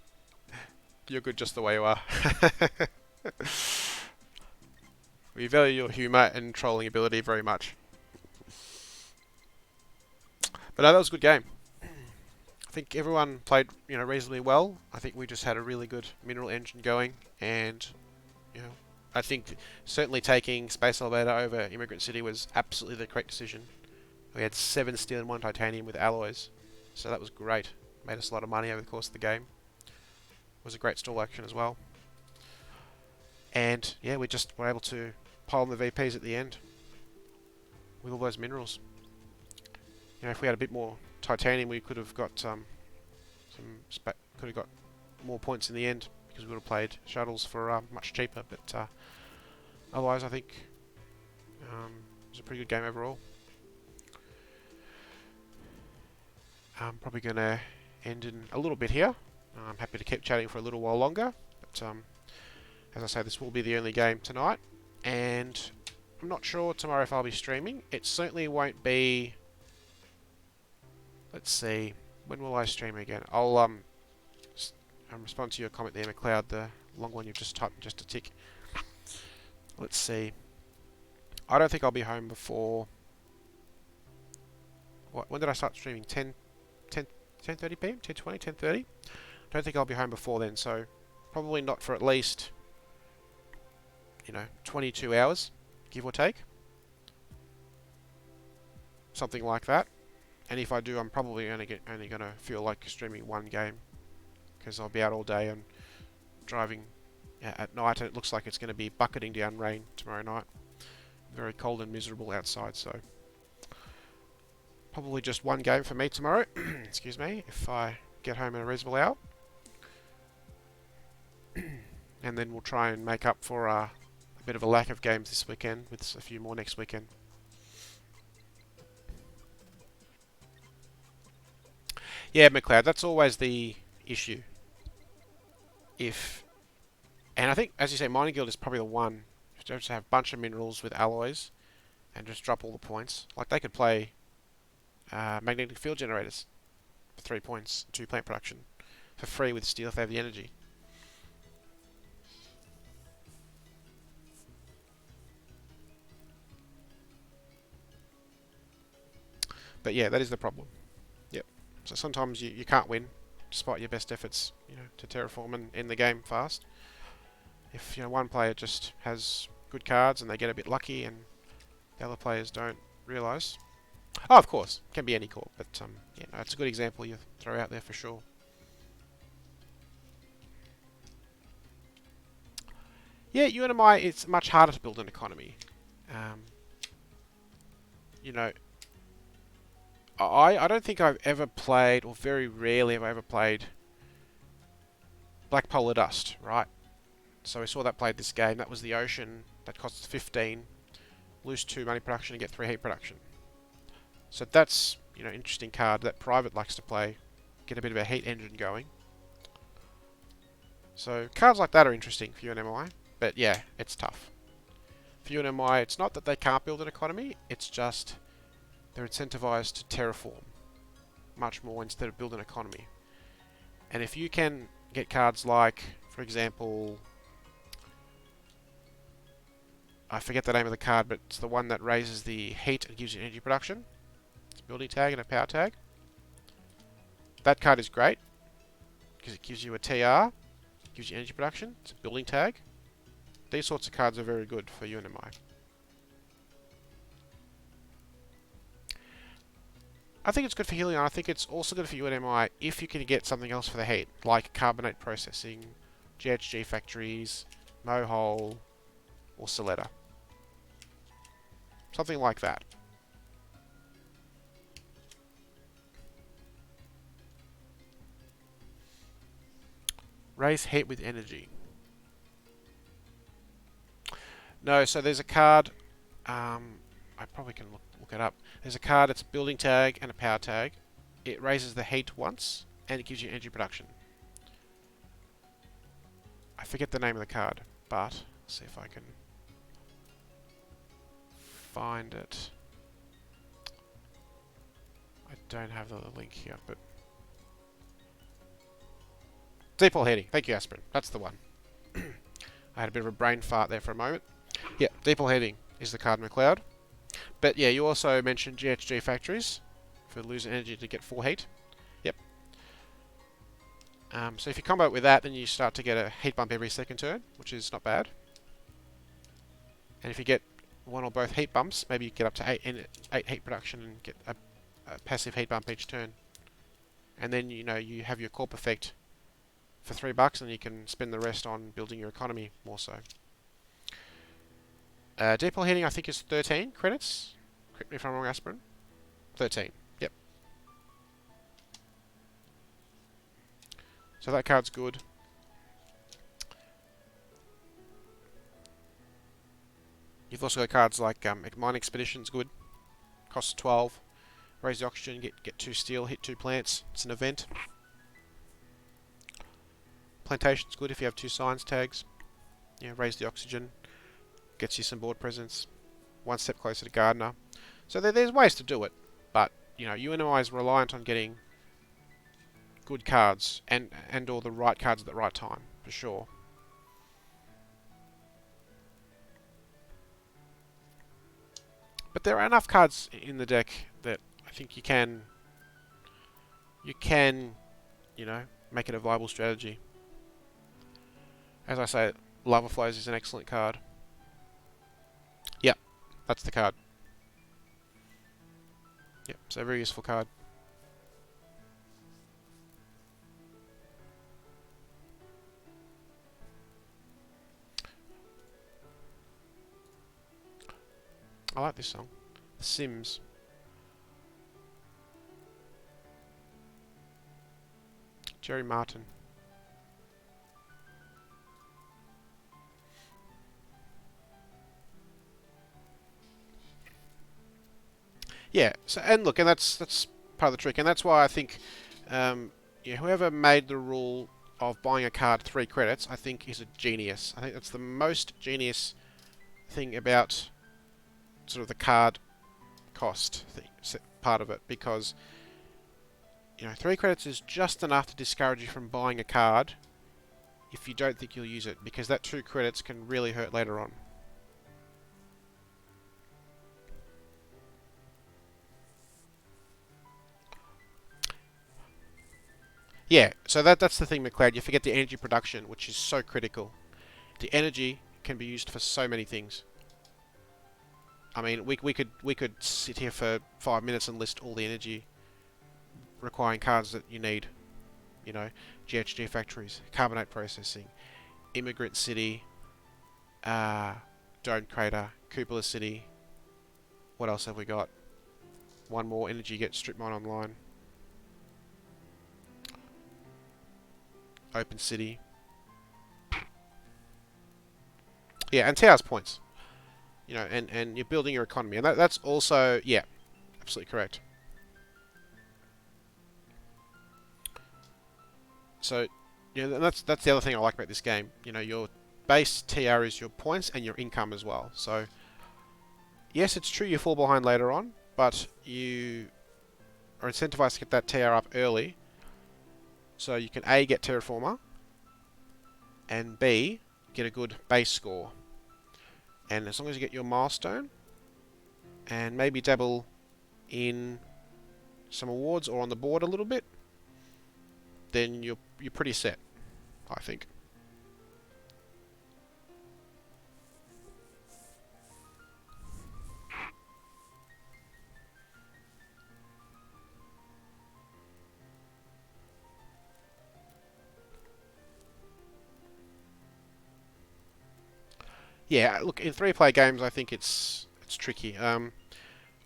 You're good just the way you are. We value your humour and trolling ability very much. But no, that was a good game. I think everyone played, reasonably well. I think we just had a really good mineral engine going, and I think certainly taking Space Elevator over Immigrant City was absolutely the correct decision. We had 7 steel and 1 titanium with alloys, so that was great. Made us a lot of money over the course of the game. It was a great stall action as well. And yeah, we just were able to pile on the VPs at the end with all those minerals. If we had a bit more titanium, we could have got more points in the end, because we would have played shuttles for much cheaper. But otherwise, I think it was a pretty good game overall. I'm probably going to end in a little bit here. I'm happy to keep chatting for a little while longer, but as I say, this will be the only game tonight, and I'm not sure tomorrow if I'll be streaming. It certainly won't be. Let's see, when will I stream again? I'll respond to your comment there, McLeod, the long one you've just typed in just a tick. Let's see. I don't think I'll be home before. When did I start streaming? 10:30 p.m. 10:20, 10:30. Don't think I'll be home before then, so probably not for at least 22 hours, give or take, something like that. And if I do, I'm probably only going to feel like streaming one game, because I'll be out all day and driving at night, and it looks like it's going to be bucketing down rain tomorrow night. Very cold and miserable outside, so probably just one game for me tomorrow. Excuse me, if I get home at a reasonable hour. And then we'll try and make up for a bit of a lack of games this weekend with a few more next weekend. Yeah, McLeod, that's always the issue. And I think, as you say, Mining Guild is probably the one. Just have a bunch of minerals with alloys and just drop all the points. Like, they could play magnetic field generators for 3 points, 2 plant production for free with steel if they have the energy. But yeah, that is the problem. Yep. So sometimes you can't win, despite your best efforts, to terraform and end the game fast. If one player just has good cards and they get a bit lucky, and the other players don't realise. Oh, of course, can be any corp, but yeah, no, it's a good example you throw out there for sure. Yeah, UNMI, it's much harder to build an economy. I don't think I've ever played, or very rarely have I ever played, Black Polar Dust, right? So we saw that played this game. That was the ocean. That costs 15. Lose 2 money production and get 3 heat production. So that's, interesting card that Private likes to play. Get a bit of a heat engine going. So cards like that are interesting for UNMI. But yeah, it's tough. For UNMI, it's not that they can't build an economy, it's just they're incentivized to terraform much more instead of build an economy. And if you can get cards like, for example, I forget the name of the card, but it's the one that raises the heat and gives you energy production. It's a building tag and a power tag. That card is great because it gives you a TR, gives you energy production. It's a building tag. These sorts of cards are very good for UNMI. I think it's good for Helion. I think it's also good for UNMI if you can get something else for the heat, like carbonate processing, GHG factories, Mohole, or Soletta. Something like that. Raise heat with energy. No, so there's a card. I probably can look it up. There's a card. It's a building tag and a power tag. It raises the heat once, and it gives you energy production. I forget the name of the card, but let's see if I can find it. I don't have the link here, but deep wall heating. Thank you, Aspirin. That's the one. I had a bit of a brain fart there for a moment. Yeah, deep wall heating is the card in McLeod. But yeah, you also mentioned GHG factories for losing energy to get full heat. Yep. So if you combo it with that, then you start to get a heat bump every second turn, which is not bad. And if you get one or both heat bumps, maybe you get up to 8 heat production and get a passive heat bump each turn. And then you have your corp effect for $3, and you can spend the rest on building your economy more so. Deep wall heating I think is 13 credits. Correct me if I'm wrong, Aspirin. 13. Yep. So that card's good. You've also got cards like Mine Expedition's good. Costs 12. Raise the oxygen, get 2 steel, hit 2 plants. It's an event. Plantation's good if you have 2 science tags. Yeah, raise the oxygen. Gets you some board presence. 1 step closer to Gardener. So there's ways to do it. But, UNMI is reliant on getting good cards and all the right cards at the right time, for sure. But there are enough cards in the deck that I think you can, make it a viable strategy. As I say, Lava Flows is an excellent card. Yep, that's the card. Yep, so a very useful card. I like this song. The Sims. Jerry Martin. Yeah, so and that's part of the trick, and that's why I think whoever made the rule of buying a card 3 credits, I think is a genius. I think that's the most genius thing about sort of the card cost part of it, because 3 credits is just enough to discourage you from buying a card if you don't think you'll use it, because that 2 credits can really hurt later on. Yeah, so that's the thing, McLeod. You forget the energy production, which is so critical. The energy can be used for so many things. I mean, we could sit here for 5 minutes and list all the energy requiring cards that you need. GHG factories, carbonate processing, immigrant city, Dome Crater, Cupola City. What else have we got? One more energy gets strip mine online. Open City. Yeah, and TR's points. And you're building your economy. And that's also, yeah, absolutely correct. So, that's the other thing I like about this game. Your base TR is your points and your income as well. So, yes, it's true you fall behind later on, but you are incentivized to get that TR up early, so you can A, get Terraformer, and B, get a good base score. And as long as you get your milestone, and maybe dabble in some awards or on the board a little bit, then you're pretty set, I think. Yeah, look, in 3-player games, I think it's tricky. I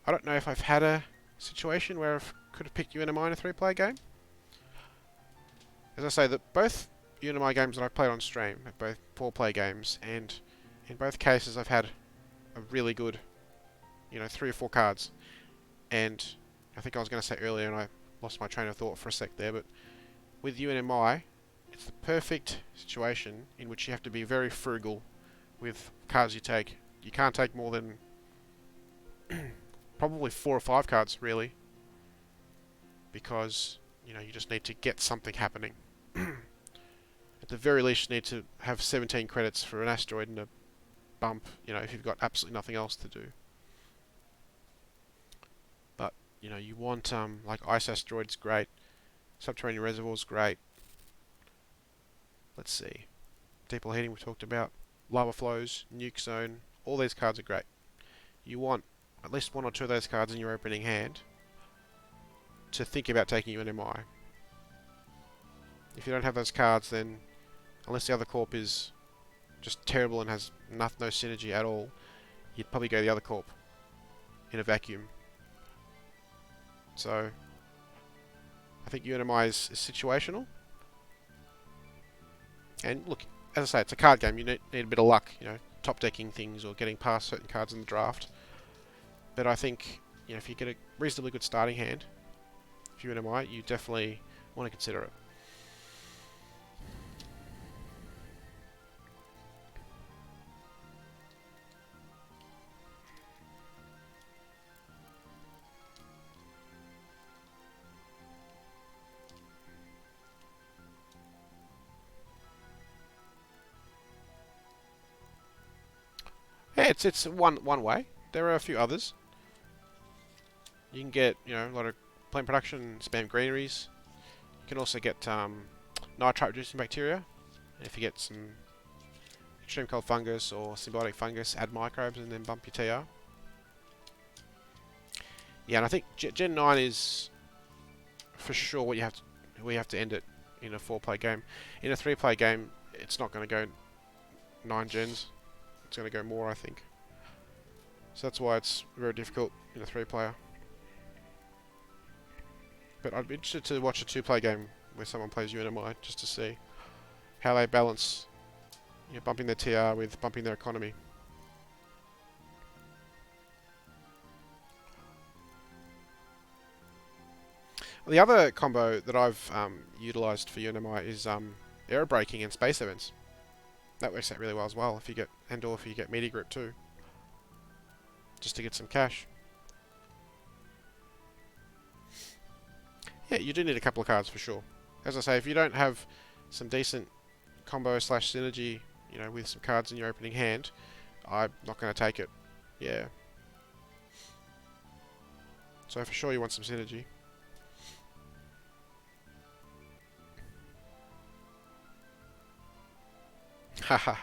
don't know if I've had a situation where I could have picked UNMI in a 3-player game. As I say, that both UNMI games that I've played on stream are both 4-player games, and in both cases I've had a really good, 3 or 4 cards. And I think I was going to say earlier, and I lost my train of thought for a sec there, but with UNMI, it's the perfect situation in which you have to be very frugal with cards you take. You can't take more than probably 4 or 5 cards, really, because you just need to get something happening. At the very least, you need to have 17 credits for an asteroid and a bump, if you've got absolutely nothing else to do. But, you want, like Ice Asteroid's great, Subterranean Reservoir's great. Let's see. Deep Heating we talked about. Lava Flows, Nuke Zone, all these cards are great. You want at least 1 or 2 of those cards in your opening hand to think about taking UNMI. If you don't have those cards, then unless the other corp is just terrible and has no synergy at all, you'd probably go the other corp in a vacuum. So I think UNMI is situational. And look, as I say, it's a card game. You need a bit of luck, top decking things or getting past certain cards in the draft. But I think, if you get a reasonably good starting hand, if you're UNMI, you definitely want to consider it. Yeah, it's one way. There are a few others. You can get a lot of plant production, spam greeneries. You can also get nitrite reducing bacteria. And if you get some extreme cold fungus or symbiotic fungus, add microbes and then bump your TR. Yeah, and I think Gen 9 is for sure what you have to end it in a 4-player game. In a 3-player game, it's not going to go 9 gens. It's going to go more, I think. So that's why it's very difficult in a 3-player. But I'd be interested to watch a 2-player game where someone plays UNMI just to see how they balance bumping their TR with bumping their economy. The other combo that I've utilised for UNMI is aero braking and space events. That works out really well as well if you get if you get media group too, just to get some cash. Yeah, you do need a couple of cards for sure. As I say, if you don't have some decent combo / synergy, with some cards in your opening hand, I'm not going to take it. Yeah. So for sure you want some synergy. Haha.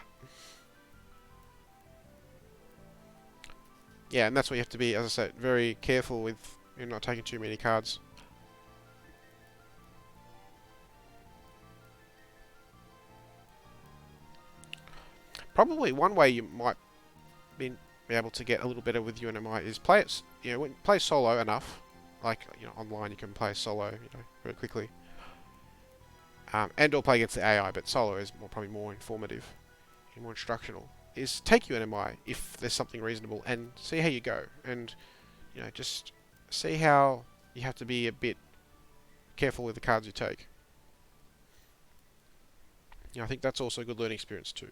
Yeah, and that's what you have to be, as I said, very careful with not taking too many cards. Probably one way you might be able to get a little better with UNMI is play it, play solo enough. Like, online you can play solo, very quickly. And or play against the AI, but solo is probably more informative and more instructional. Is take UNMI if there's something reasonable and see how you go. And, just see how you have to be a bit careful with the cards you take. I think that's also a good learning experience too.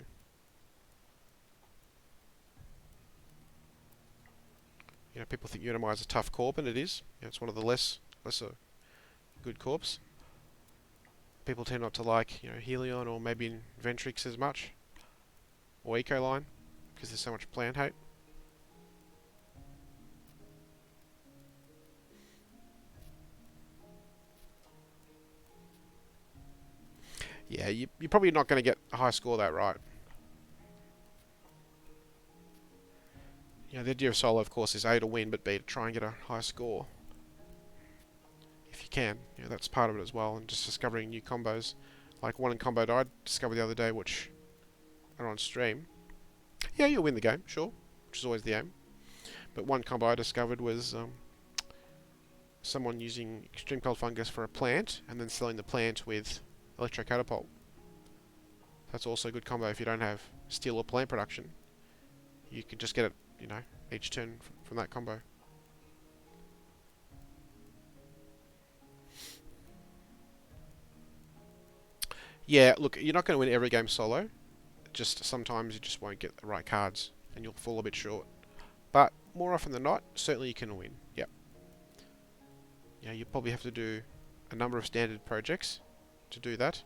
people think Unimize is a tough corp, and it is. It's one of the lesser good corps. People tend not to like, Helion or maybe Ventrix as much, or Ecoline, because there's so much plan hate. Yeah, you're probably not going to get a high score that right. The idea of solo, of course, is A, to win, but B, to try and get a high score. If you can. That's part of it as well, and just discovering new combos. Like one in combo that I discovered the other day, which are on stream. Yeah, you'll win the game, sure, which is always the aim. But one combo I discovered was someone using Extreme Cold Fungus for a plant, and then selling the plant with Electro Catapult. That's also a good combo if you don't have steel or plant production. You can just get it, each turn from that combo. Yeah, look, you're not going to win every game solo. Just sometimes you just won't get the right cards, and you'll fall a bit short. But more often than not, certainly you can win. Yep. You probably have to do a number of standard projects to do that.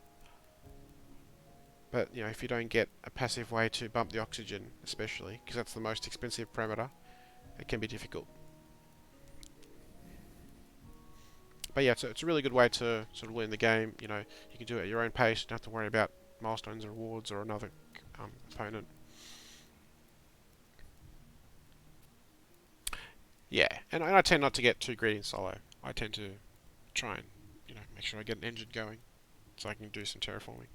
But if you don't get a passive way to bump the oxygen, especially because that's the most expensive parameter, it can be difficult. But yeah, it's a really good way to sort of learn the game. You can do it at your own pace. You don't have to worry about milestones or rewards or another opponent. Yeah, and I tend not to get too greedy in solo. I tend to try and make sure I get an engine going so I can do some terraforming.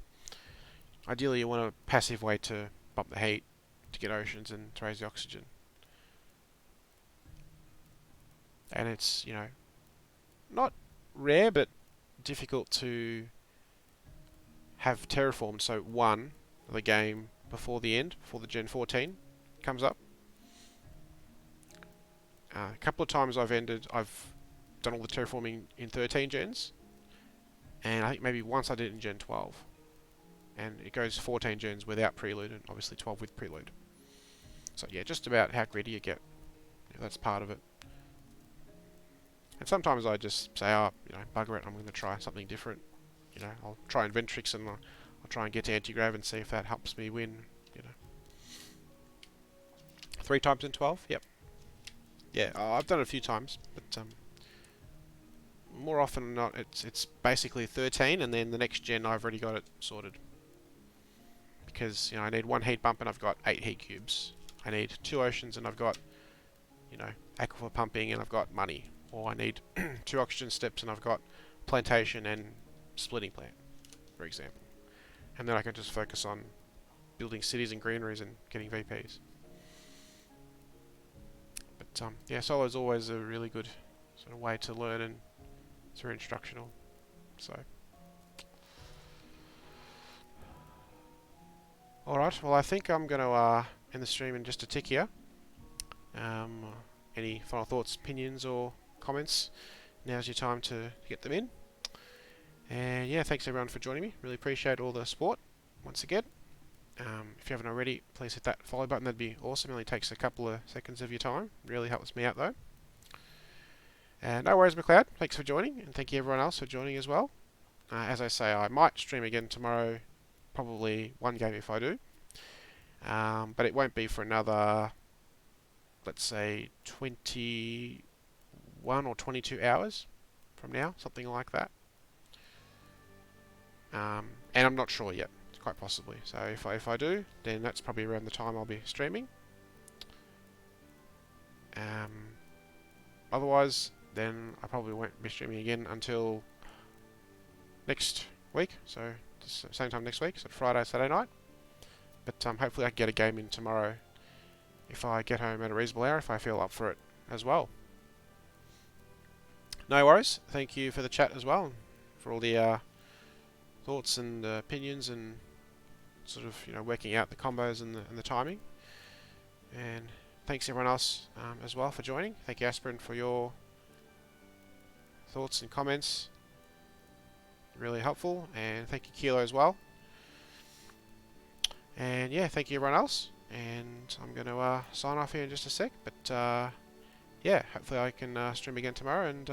Ideally, you want a passive way to bump the heat, to get oceans and to raise the oxygen. And it's, not rare, but difficult to have terraformed. So one, the game before the end, before the Gen 14 comes up. A couple of times I've done all the terraforming in 13 gens, and I think maybe once I did it in Gen 12. And it goes 14 gens without prelude, and obviously 12 with prelude. So yeah, just about how greedy you get. That's part of it. And sometimes I just say, bugger it, I'm going to try something different. I'll try Inventrix and I'll try and get to anti-grav and see if that helps me win. 3 times in 12? Yep. Yeah, I've done it a few times, but more often than not, it's basically 13, and then the next gen I've already got it sorted. Because I need 1 heat bump and I've got 8 heat cubes. I need 2 oceans and I've got aquifer pumping and I've got money. Or I need 2 oxygen steps and I've got plantation and splitting plant, for example. And then I can just focus on building cities and greeneries and getting VPs. But yeah, solo is always a really good sort of way to learn, and it's very instructional. So. Alright, well I think I'm going to end the stream in just a tick here. Any final thoughts, opinions or comments? Now's your time to get them in. And yeah, thanks everyone for joining me. Really appreciate all the support once again. If you haven't already, please hit that follow button. That'd be awesome. It only takes a couple of seconds of your time. Really helps me out though. And no worries, McLeod. Thanks for joining, and thank you everyone else for joining as well. As I say, I might stream again tomorrow. Probably one game if I do. But it won't be for another, let's say, 21 or 22 hours from now, something like that. And I'm not sure yet, quite possibly. So if I do, then that's probably around the time I'll be streaming. Otherwise, then I probably won't be streaming again until next week. So same time next week, so Friday, Saturday night. But hopefully I can get a game in tomorrow if I get home at a reasonable hour, if I feel up for it as well. No worries. Thank you for the chat as well, for all the thoughts and opinions and sort of working out the combos and the timing. And thanks everyone else as well for joining. Thank you Aspirin for your thoughts and comments. Really helpful. And thank you Kilo as well. And yeah, thank you everyone else. And I'm going to sign off here in just a sec. But yeah, yeah, hopefully I can stream again tomorrow, and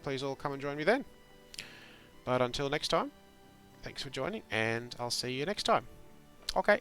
please all come and join me then. But until next time, thanks for joining, and I'll see you next time. Okay.